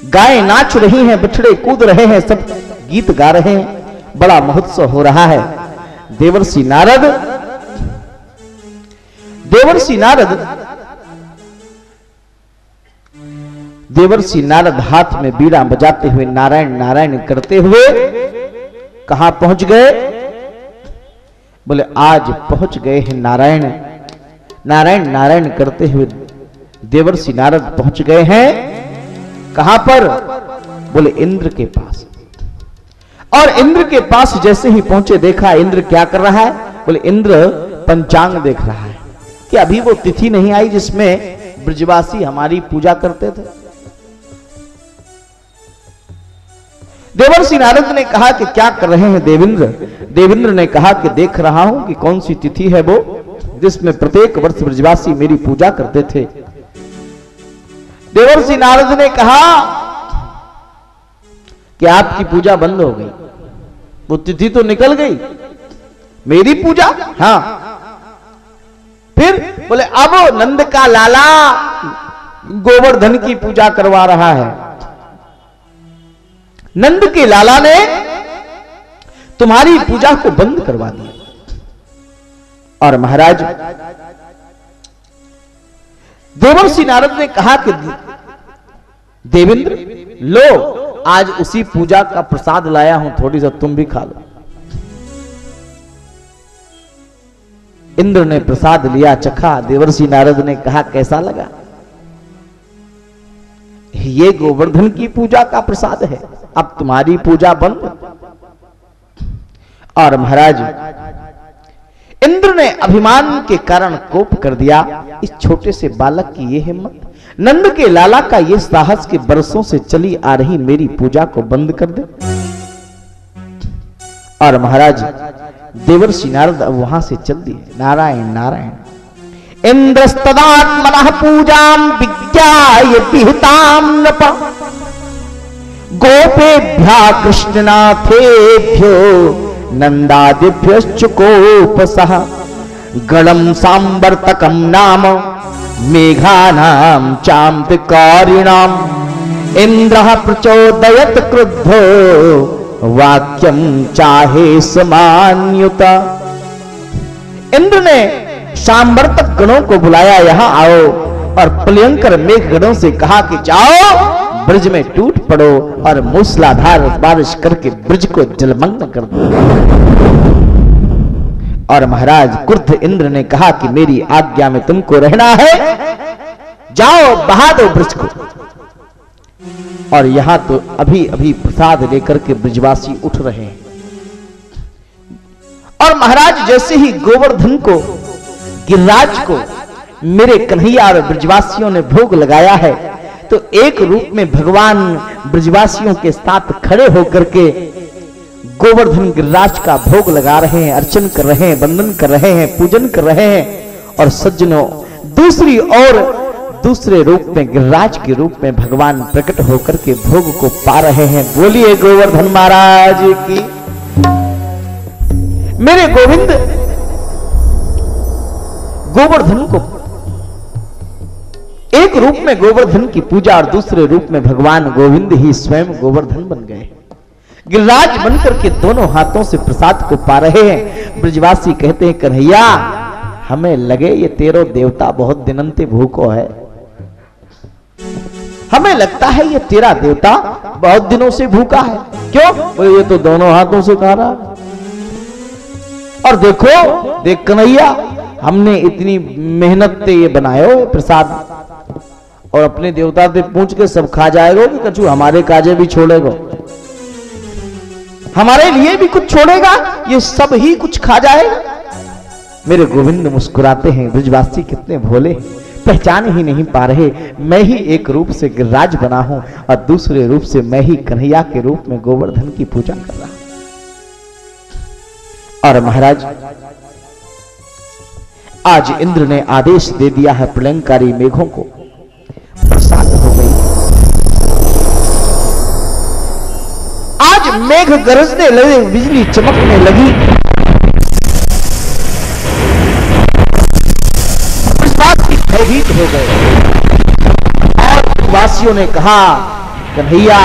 गायें नाच रही हैं, बछड़े कूद रहे हैं, सब गीत गा रहे हैं। बड़ा महोत्सव हो रहा है। देवर्षि नारद हाथ में बीड़ा बजाते हुए नारायण नारायण करते हुए कहां पहुंच गए? बोले आज पहुंच गए हैं नारायण। नारायण नारायण करते हुए देवर्षि नारद पहुंच गए हैं। कहां पर? बोले इंद्र के पास। और इंद्र के पास जैसे ही पहुंचे, देखा इंद्र क्या कर रहा है? बोले इंद्र पंचांग देख रहा है कि अभी वो तिथि नहीं आई जिसमें ब्रजवासी हमारी पूजा करते थे। देवर्षि नारद ने कहा कि क्या कर रहे हैं देवेंद्र? देवेंद्र ने कहा कि देख रहा हूं कि कौन सी तिथि है वो जिसमें प्रत्येक वर्ष ब्रजवासी मेरी पूजा करते थे। देवर्षि नारद ने कहा कि आपकी पूजा बंद हो गई, वो तिथि तो निकल गई, मेरी पूजा? हाँ, फिर बोले अब नंद का लाला गोवर्धन की पूजा करवा रहा है। नंद के लाला ने तुम्हारी पूजा को बंद करवा दिया। और महाराज देवर्षि नारद ने कहा कि देवेंद्र लो, आज उसी पूजा का प्रसाद लाया हूं, थोड़ी सा तुम भी खा लो। इंद्र ने प्रसाद लिया, चखा। देवर्षि नारद ने कहा कैसा लगा? ये गोवर्धन की पूजा का प्रसाद है, अब तुम्हारी पूजा बंद। और महाराज इंद्र ने अभिमान के कारण कोप कर दिया, इस छोटे से बालक की ये हिम्मत, नंद के लाला का ये साहस के बरसों से चली आ रही मेरी पूजा को बंद कर दे। और महाराज देवर्षि नारद अब वहां से चल दिए। नारायण नारायण। इंद्रस्तदात्मनः पूजां विज्ञाय विहितां नप गोपेभ्यः कृष्णनाथेभ्यो नंदादिभ्यश्च कोपसः गणं सांवर्तकं नाम मेघानां चाम्तिकारिणाम् इंद्रः प्रचोदयत् क्रुद्धो वाक्यं चाहे समान्युत। इंद्र ने सांवर्तक गणों को बुलाया, यहां आओ, और प्लयंकर मेघ गणों से कहा कि जाओ ब्रज में टूट पड़ो और मूसलाधार बारिश करके ब्रज को जलमग्न कर दो। और महाराज क्रुद्ध इंद्र ने कहा कि मेरी आज्ञा में तुमको रहना है, जाओ बहा दो ब्रज को। और यहां तो अभी अभी प्रसाद लेकर के ब्रजवासी उठ रहे हैं। और महाराज जैसे ही गोवर्धन को, गिरिराज को मेरे कन्हैया और ब्रजवासियों ने भोग लगाया है, तो एक रूप में भगवान ब्रजवासियों के साथ खड़े होकर के गोवर्धन गिरिराज का भोग लगा रहे हैं, अर्चन कर रहे हैं, वंदन कर रहे हैं, पूजन कर रहे हैं। और सज्जनों दूसरी ओर दूसरे रूप में गिरिराज के रूप में भगवान प्रकट होकर के भोग को पा रहे हैं। बोलिए गोवर्धन महाराज की। मेरे गोविंद गोवर्धन को एक रूप में गोवर्धन की पूजा और दूसरे रूप में भगवान गोविंद ही स्वयं गोवर्धन बन गए, गिरिराज बनकर के दोनों हाथों से प्रसाद को पा रहे हैं। ब्रजवासी कहते हैं कन्हैया हमें लगे ये तेरो देवता बहुत दिनंते भूखो है, हमें लगता है ये तेरा देवता बहुत दिनों से भूखा है। क्यों? ये तो दोनों हाथों से खा रहा। और देखो देख कन्हैया, हमने इतनी मेहनत से ये बनाए हो प्रसाद, और अपने देवता से पूछ के सब खा जाएगा कि कछु हमारे काजे भी छोड़ेगा, हमारे लिए भी कुछ छोड़ेगा, ये सब ही कुछ खा जाएगा। मेरे गोविंद मुस्कुराते हैं, ब्रजवासी कितने भोले, पहचान ही नहीं पा रहे मैं ही एक रूप से गिरिराज बना हूं और दूसरे रूप से मैं ही कन्हैया के रूप में गोवर्धन की पूजा कर रहा हूं। और महाराज आज इंद्र ने आदेश दे दिया है, प्रलयंकारी मेघों को बरसात हो गई। आज मेघ गरजने लगे, बिजली चमकने लगी। भयभीत हो गए और वासियों ने कहा कन्हैया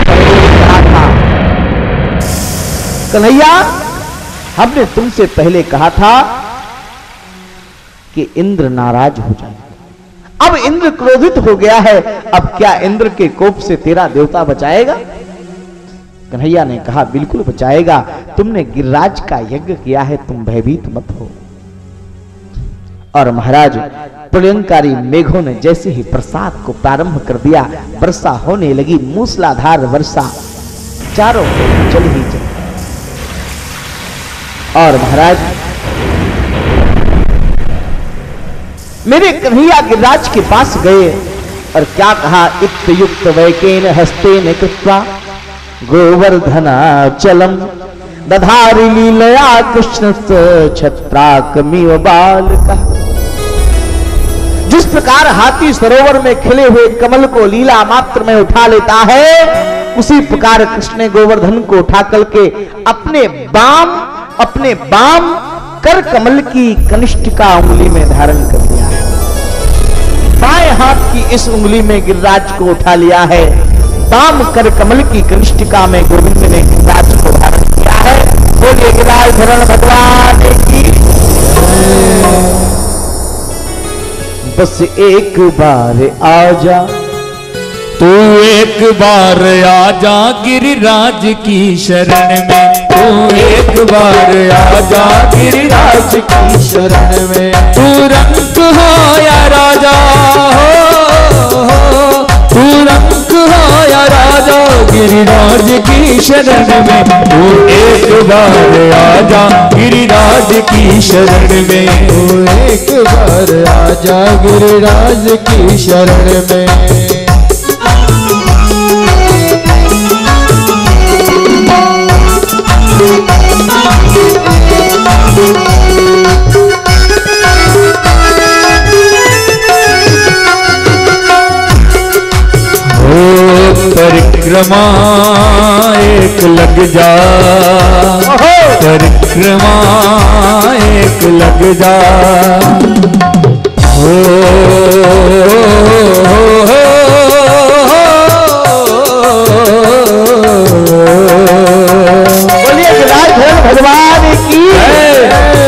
कहा था, कन्हैया हमने तुमसे पहले कहा था कि इंद्र नाराज हो जाए। अब इंद्र क्रोधित हो गया है, अब क्या इंद्र के कोप से तेरा देवता बचाएगा? कन्हैया ने कहा बिल्कुल बचाएगा, तुमने गिरिराज का यज्ञ किया है, तुम भयभीत मत हो। और महाराज प्रलयंकारी मेघों ने जैसे ही प्रसाद को प्रारंभ कर दिया, वर्षा होने लगी, मूसलाधार वर्षा चारों ओर चल ही चल। और महाराज मेरे कन्हैया गिरिराज के पास गए और क्या कहा, इत्युक्त वैकेन हस्तेन कृत्वा गोवर्धनाचलम दधारि लीलया कृष्ण छत्राकमिव बालका। जिस प्रकार हाथी सरोवर में खिले हुए कमल को लीला मात्र में उठा लेता है, उसी प्रकार कृष्ण ने गोवर्धन को उठा करके अपने बाम कर कमल की कनिष्ठिका उंगली में धारण कर लिया है। बाएं हाथ की इस उंगली में गिरिराज को उठा लिया है। दाम कर कमल की कनिष्ठिका में गोविंद ने गिरिराज को धारण किया है। बोलिए गिरिराज धरण भगवान की। बस एक बार आजा, तू एक बार आजा गिरिराज की शरण में, तू एक बार आजा गिरिराज की शरण में। तू रंग हो या राजा हो, तू रंग हो या राजा गिरिराज की शरण में। तू एक बार आजा गिरिराज की शरण में, तू एक बार आजा गिरिराज की शरण में। परिक्रमा एक लग जा, परिक्रमा एक लग जा, हो बोलिए गिरिराज भगवान की।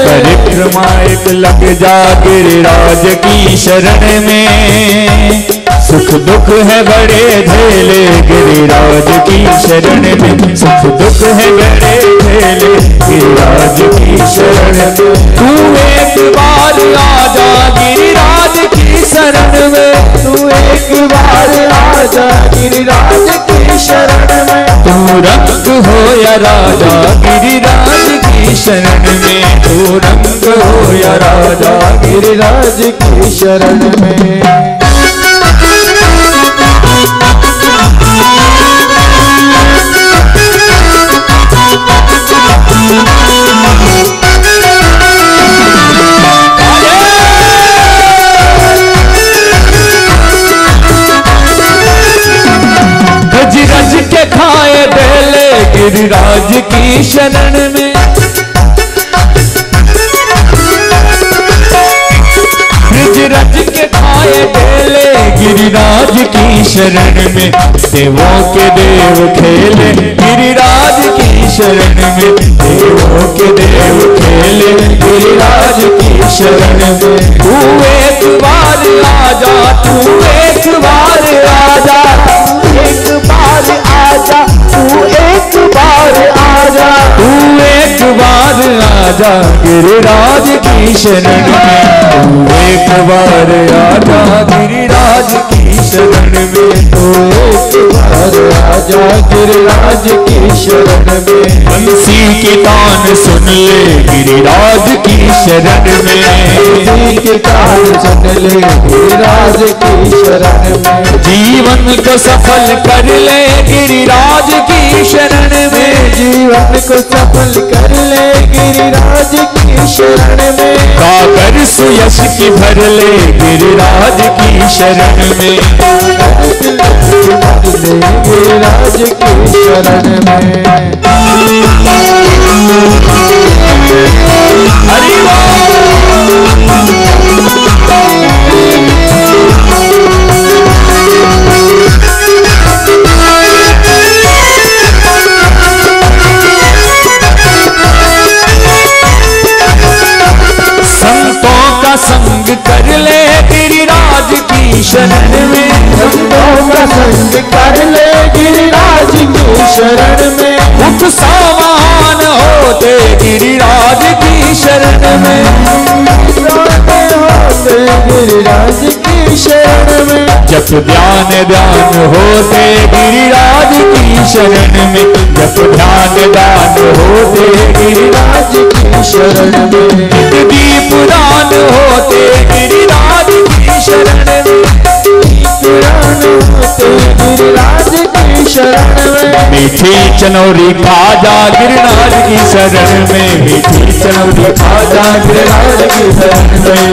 परिक्रमा एक लग जा गिरिराज की शरण में, सुख दुख है बड़े झेले गिरिराज की शरण में, सुख दुख है बड़े झेले गिरिराज की शरण में। तू एक बार आजा गिरिराज की शरण में, तू एक बार आजा गिरिराज की शरण में। तू रंग हो या राजा गिरिराज की शरण में, तू रंग हो या राजा गिरिराज की शरण में। रज रज के खाए बेले गिरिराज की शरण में, रज रज के खाए बेले गिरिराज की शरण में। देवों के देव खेले गिरिराज की शरण में, देवों के देव खेले गिरिराज की शरण में। तू एक बार आजा, तू एक बार आजा, एक बार आजा, तू एक बार आजा, तू एक बार आजा गिरिराज की शरण में, तू एक बार आजा गिरिराज की शरण में, तू एक बार आजा गिरिराज की शरण में। बंसी की तान सुन ले गिरिराज की शरण में, बंसी की तान सुन ले गिरिराज की शरण में। जीवन को सफल कर ले गिरिराज की शरण में, जीवन को सफल कर ले गिरिराज की शरण में। काकर सुयश की भर ले गिरिराज की शरण में, गिरिराज की शरण में। हरि संतों का संग कर ले गिरिराज की शरण में, संतों का संग कर ले गिरिराज की शरण में। उठ सावधान होते गिरिराज की शरण में, होते गिरिराज की शरण में। जप ध्यान ध्यान होते गिरिराज की शरण में, जप ध्यान ध्यान होते गिरिराज की शरण में। दीप दान होते गिरिराज की शरण में, दीप दान होते गिरिराज की शरण में। मीठी चनौरी खाजा गिरिराज की शरण में, मीठी चनौरी खाजा गिरिराज की शरण में।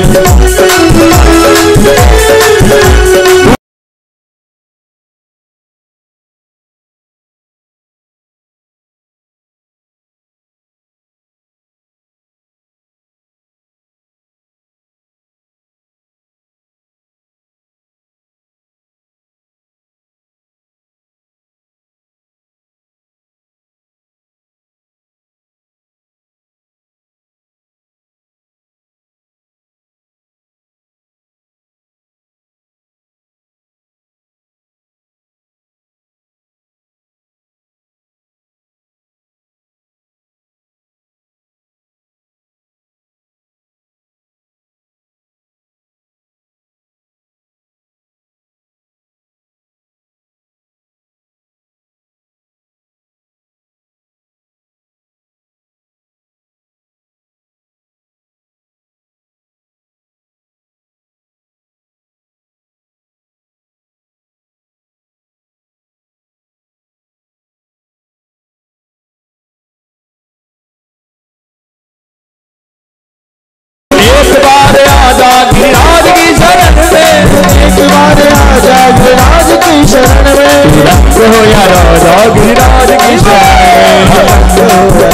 एक बार आजा गिरिराज की शरण में, रंग हो या राजा गिरिराज की शरण में,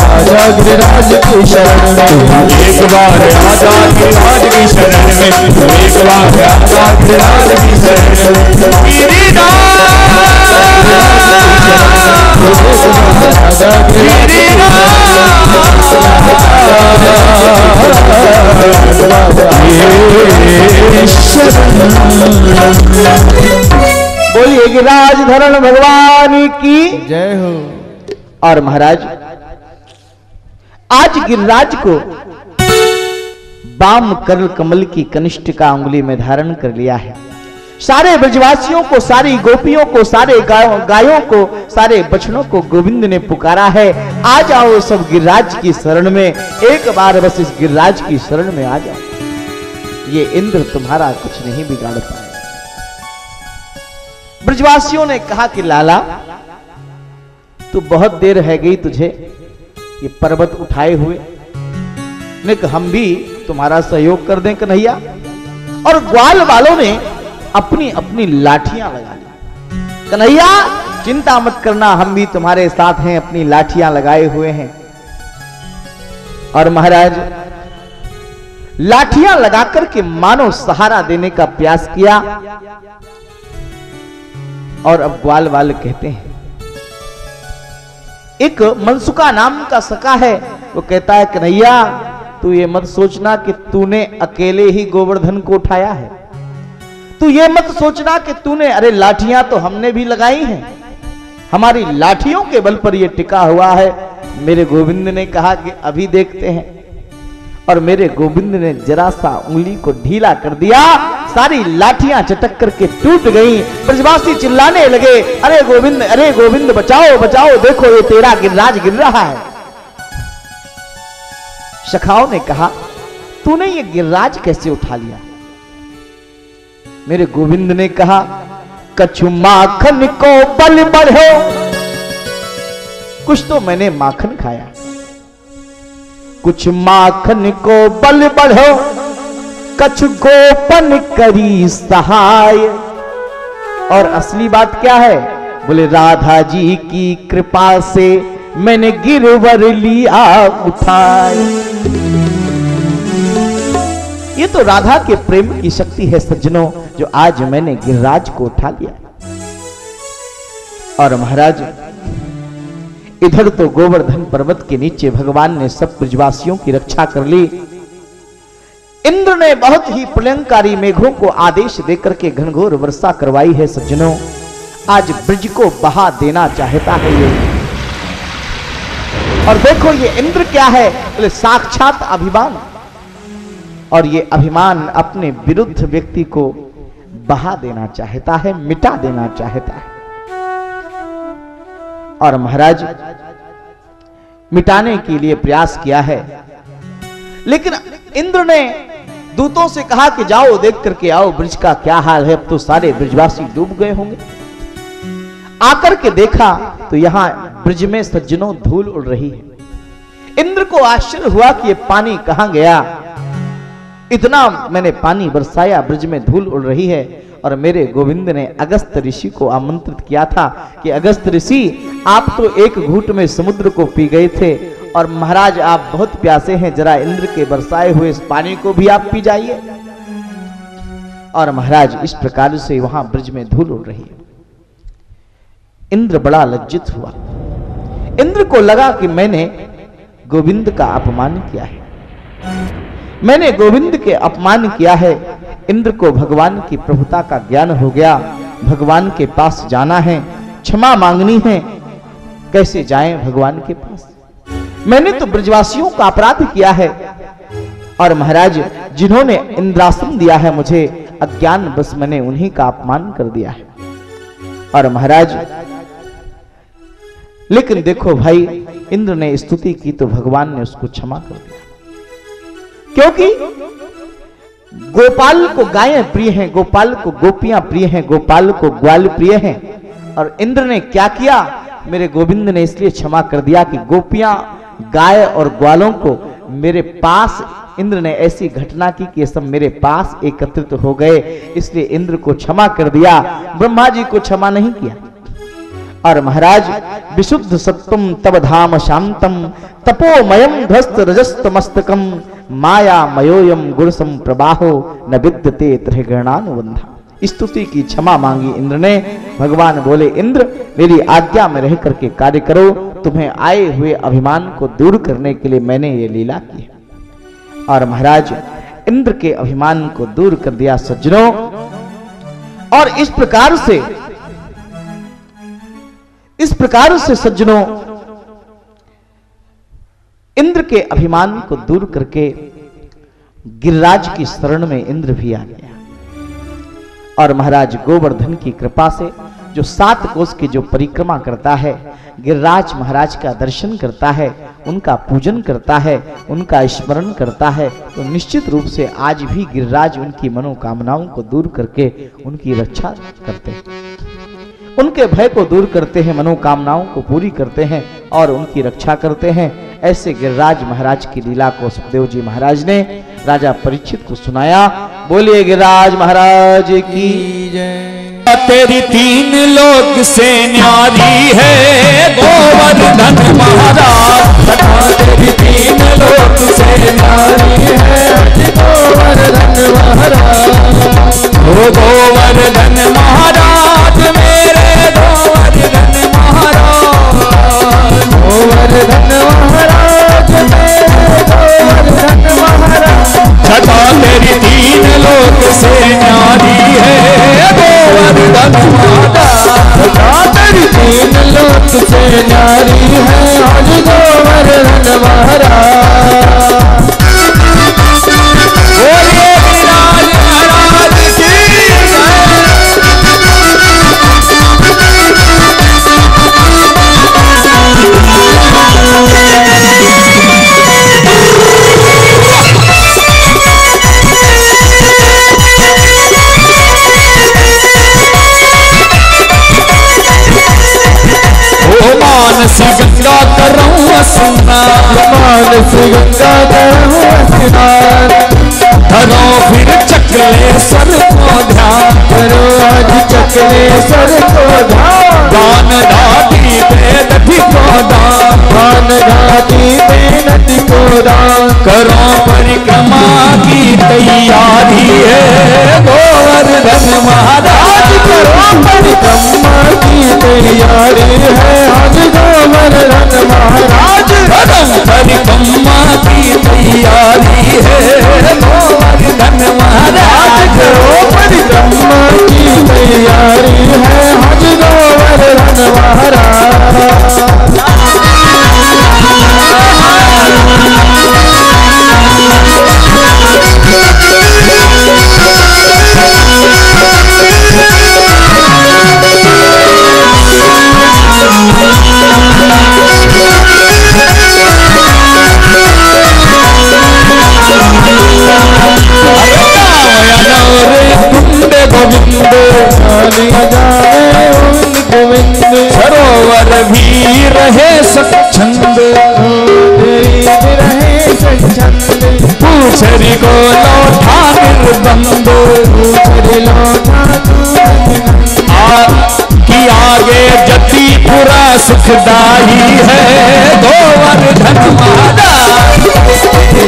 आजा गिरिराज की शरण में, एक बार आजा गिरिराज की शरण में, एक बार आजा गिरिराज की शरण में, बोलिए गिरिराज धरण भगवान की जय हो। और महाराज आज गिरिराज को वाम कर कमल की कनिष्ठिका उंगली में धारण कर लिया है। सारे ब्रजवासियों को, सारी गोपियों को, सारे गायों को, सारे बछड़ों को गोविंद ने पुकारा है, आ जाओ सब गिरिराज की शरण में, एक बार बस इस गिरिराज की शरण में आ जाओ, ये इंद्र तुम्हारा कुछ नहीं बिगाड़ पाए। ब्रजवासियों ने कहा कि लाला तू बहुत देर है गई तुझे ये पर्वत उठाए हुए, ने कहा हम भी तुम्हारा सहयोग कर दें कन्हैया। और ग्वाल वालों ने अपनी अपनी लाठियां लगा ली। कन्हैया चिंता मत करना, हम भी तुम्हारे साथ हैं, अपनी लाठियां लगाए हुए हैं। और महाराज लाठियां लगाकर के मानो सहारा देने का प्रयास किया। और अब ग्वाल वाले कहते हैं, एक मनसुका नाम का सखा है, वो कहता है कन्हैया तू ये मत सोचना कि तूने अकेले ही गोवर्धन को उठाया है, तू ये मत सोचना कि तूने, अरे लाठियां तो हमने भी लगाई हैं, हमारी लाठियों के बल पर ये टिका हुआ है। मेरे गोविंद ने कहा कि अभी देखते हैं, और मेरे गोविंद ने जरा सा उंगली को ढीला कर दिया, सारी लाठियां चटक करके टूट गईं। ब्रजवासी चिल्लाने लगे, अरे गोविंद बचाओ बचाओ, देखो ये तेरा गिरिराज गिर रहा है। सखाओं ने कहा तूने ये गिरिराज कैसे उठा लिया? मेरे गोविंद ने कहा कछु माखन को बल बढ़ो, कुछ तो मैंने माखन खाया, कुछ माखन को बल बढ़ो, कछु गोपन करी सहाय। और असली बात क्या है? बोले राधा जी की कृपा से मैंने गिरवर लिया उठाए। ये तो राधा के प्रेम की शक्ति है सज्जनों, जो आज मैंने गिरिराज को उठा लिया। और महाराज इधर तो गोवर्धन पर्वत के नीचे भगवान ने सब ब्रजवासियों की रक्षा कर ली। इंद्र ने बहुत ही प्रलयंकारी मेघों को आदेश देकर के घनघोर वर्षा करवाई है सज्जनों। आज ब्रज को बहा देना चाहता है ये। और देखो ये इंद्र क्या है, बोले साक्षात अभिमान। और ये अभिमान अपने विरुद्ध व्यक्ति को बहा देना चाहता है, मिटा देना चाहता है। और महाराज मिटाने के लिए प्रयास किया है, लेकिन इंद्र ने दूतों से कहा कि जाओ देख करके आओ ब्रज का क्या हाल है, अब तो सारे ब्रजवासी डूब गए होंगे। आकर के देखा तो यहां ब्रज में सज्जनों धूल उड़ रही है। इंद्र को आश्चर्य हुआ कि ये पानी कहां गया, इतना मैंने पानी बरसाया, ब्रज में धूल उड़ रही है। और मेरे गोविंद ने अगस्त ऋषि को आमंत्रित किया था कि अगस्त ऋषि आप तो एक घूंट में समुद्र को पी गए थे, और महाराज आप बहुत प्यासे हैं, जरा इंद्र के बरसाए हुए इस पानी को भी आप पी जाइए। और महाराज इस प्रकार से वहां ब्रज में धूल उड़ रही है। इंद्र बड़ा लज्जित हुआ। इंद्र को लगा कि मैंने गोविंद का अपमान किया है, मैंने गोविंद के अपमान किया है। इंद्र को भगवान की प्रभुता का ज्ञान हो गया, भगवान के पास जाना है, क्षमा मांगनी है। कैसे जाएं भगवान के पास? मैंने तो ब्रजवासियों का अपराध किया है, और महाराज जिन्होंने इंद्रासन दिया है मुझे, अज्ञान बस मैंने उन्हीं का अपमान कर दिया है। और महाराज लेकिन देखो भाई, इंद्र ने स्तुति की तो भगवान ने उसको क्षमा कर दिया, क्योंकि गोपाल को गायें प्रिय हैं, गोपाल को गोपियां प्रिय हैं, गोपाल को ग्वाल प्रिय हैं। और इंद्र ने क्या किया? मेरे गोविंद ने इसलिए क्षमा कर दिया कि गोपियां, गाय और ग्वालों को मेरे पास इंद्र ने ऐसी घटना की कि सब मेरे पास एकत्रित हो गए, इसलिए इंद्र को क्षमा कर दिया, ब्रह्मा जी को क्षमा नहीं किया। और महाराज विशुद्ध सत्वम तब धाम शांतम तपोमयम ध्वस्त रजस्तमस्तकम माया मयोयम गुणसम प्रबाहो न विद्यते त्रिगणानुबंधा। स्तुति की क्षमा मांगी इंद्र ने। भगवान बोले, इंद्र मेरी आज्ञा में रह करके कार्य करो, तुम्हें आए हुए अभिमान को दूर करने के लिए मैंने ये लीला की है। और महाराज इंद्र के अभिमान को दूर कर दिया सज्जनों। और इस प्रकार से सज्जनों इंद्र के अभिमान को दूर करके गिरिराज की शरण में इंद्र भी आ गया। और महाराज गोवर्धन की कृपा से जो 7 कोस की जो परिक्रमा करता है, गिरिराज महाराज का दर्शन करता है, उनका पूजन करता है, उनका स्मरण करता है, तो निश्चित रूप से आज भी गिरिराज उनकी मनोकामनाओं को दूर करके उनकी रक्षा करते हैं, उनके भय को दूर करते हैं, मनोकामनाओं को पूरी करते हैं और उनकी रक्षा करते हैं। ऐसे गिरिराज महाराज की लीला को सुखदेव जी महाराज ने राजा परीक्षित को सुनाया। बोलिए गिरिराज महाराज की जय। तेरी 3 लोक से न्यारी है गोवर्धन महाराज, तेरी 3 लोक से न्यारी है गोवर्धन महाराज। ओ गोवर्धन महाराज मेरे गोवर्धन महाराज, गोवर्धन महाराज मेरे गोवर्धन महाराज। छठा तेरी 3 लोक से न्यारी है गोवर्धन महाराज, तेरी 3 लोक से न्यारी है आज गोवर्धन महाराज। बोलिए गिरिराज महाराज की मानस गंगा करऊं स्नान, मानस गंगा करऊं स्नान, धरो फिर चकलेश्वर को ध्यान, करो आज चकलेश्वर को ध्यान। दान दाती बेनती को दान, दान दाती बेनती को दान। करो परिक्रमा की तैयारी है गोवर्धन महाराज, करो परिक्रमा की तैयारी है आज गोवर्धन महाराज। परिक्रमा की तैयारी है गोवर्धन महाराज, करो परिक्रमा की तैयारी है आज गोवर्धन महाराज। सरोवर भी रहे स्वच्छंद, पूछरी को लौटा निर्बंध, कि आगे जतिपुरा सुखदाई है गोवर्धन महाराज।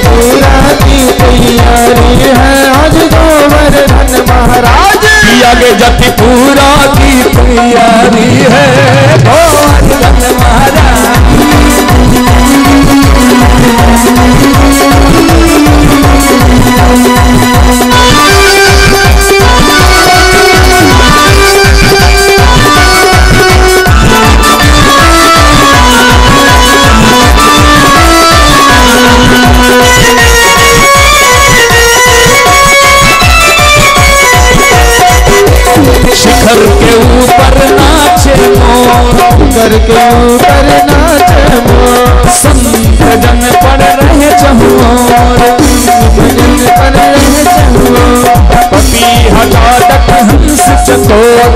पूरा की तैयारी है आज गोवर्धन महाराज, कि आगे जतिपुरा की तैयारी है गोवर्धन महाराज। शिखर के ऊपर नाचे मोर, शिखर के ऊपर नाचे मोर, संत जन पड़ रहे चहुओर, जन पड़ रहे चहुओर। पपी हजारक हंस चकोर,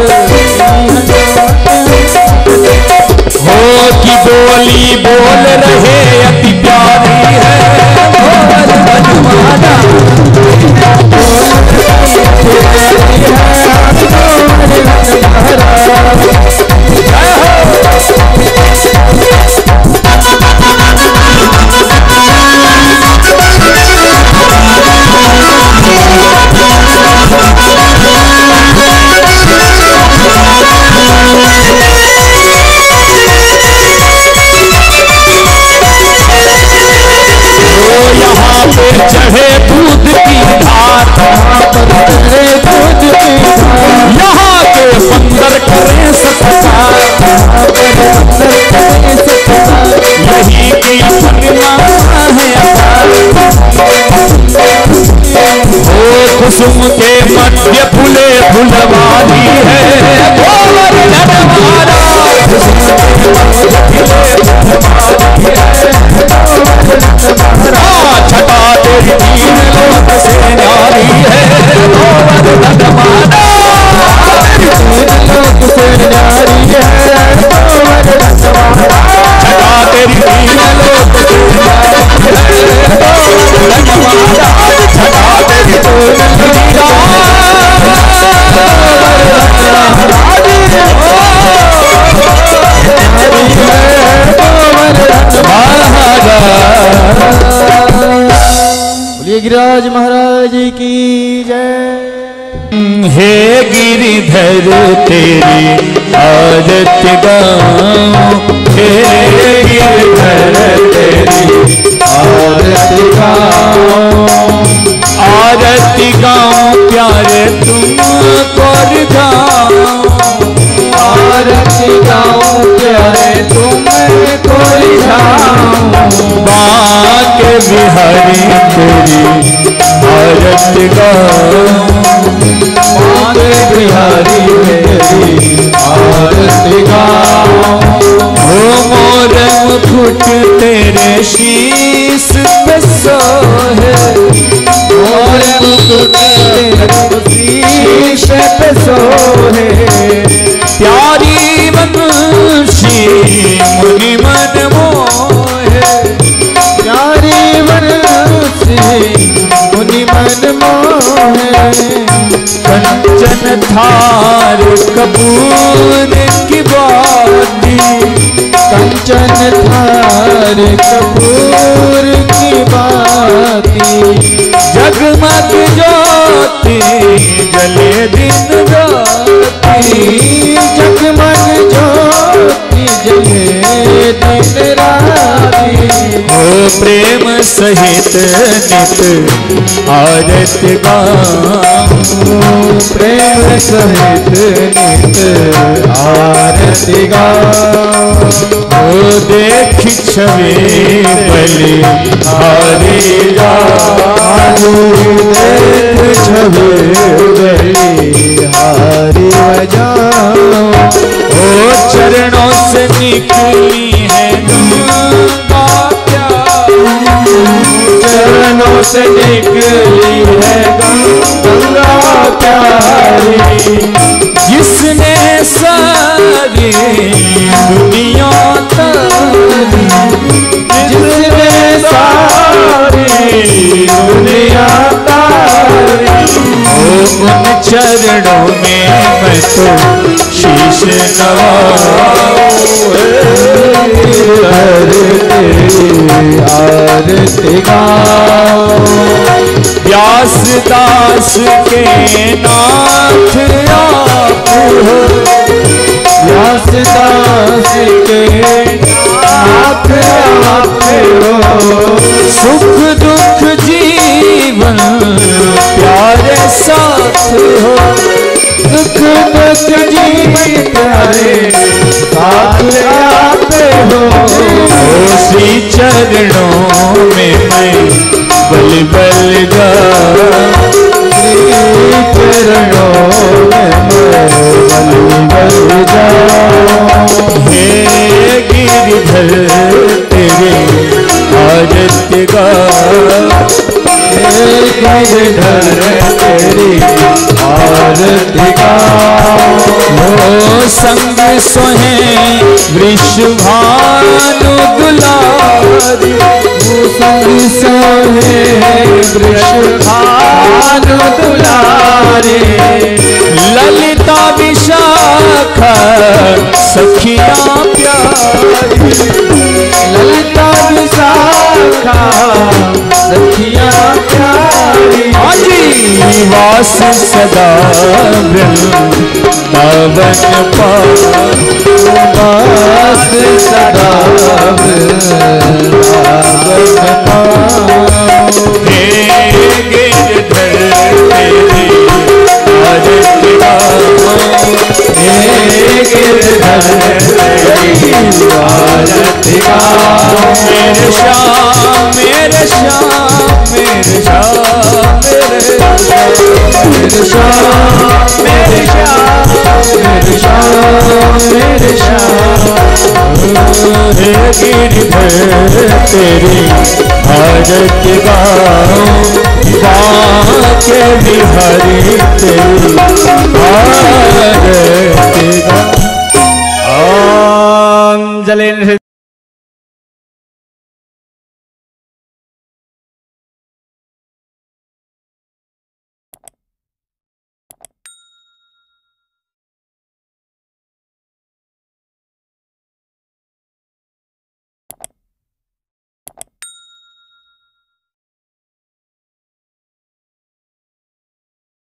हो की बोली बोल रहे अति प्यारी है गोवर्धन महाराज। बोलिए गिरिराज महाराज की जय। हे गिरिधर तेरी आरती गाऊं, हे गिरिधर तेरी आरती गाऊं, आरती गाऊं प्यारे तुमको रिझाऊं, आरती गाऊं प्यारे तुमको रिझाऊं, बांके बिहारी तेरी आरती गाऊं, बांके बिहारी तेरी आरती गाऊं, ओ मोर मुकुट तेरे शीश पे सोहे, मोर मुकुट तेरे शीश पे सोहे, प्यारी वंशी मुनि मन मोहे, प्यारी वंशी मुनि मन मोहे, कंचन थार कपूर की बाती, कंचन थार कपूर की बाती, जगमग ज्योति जले दिन राती, जगमग ज्योति जले दिन राती, ओ प्रेम सहित नित आरती गाऊं, प्रेम सहित नित आरती गाऊं, ओ देख छवि बलि हारी जाऊं, देख छवि बलि हारी बजाऊं, ओ चरणों से निकली है गंगा प्यारी, चरणों से निकली है गंगा प्यारी, जिसने सारी दुनिया तारी, जिसने सारी दुनिया तारी, ओ उन चरणों में मैं तो शीश नवाऊं, आरती गाऊं, व्यास दास के नाथ आप हो, व्यास दास के नाथ आप हो, सुख दुख जीवन प्यारे साथ हो, दुख दुख जीवन प्यारे साथ आप हो, ओ श्री चरणों में मैं बल बल जाऊं, चरणों में मैं बल जाऊं, हे गिरिधर तेरे आरती गाऊं, गिरिधर तेरी आरती गाऊं, ओ संग सोहे वृषभानु दुलारी, संग सोहे वृषभानु दुलारी, ललिता विशाखा सखियां प्यारी, ललिता विशाखा सखियां प्यारी, वास सदा वृंदावन पास, वास सदा वृंदावन पास, हे गिरधर तेरी आरती गाऊं, हे गिरधर तेरी आरती गाऊं, मेरे श्याम मेरे श्याम मेरे श्याम मेरे श्याम, मेरे श्याम मेरे श्याम मेरे श्याम, हे गिरिधर तेरी आरती गाऊं, बांके बिहारी तेरी आरती गाऊं। ओम जलेन्द्र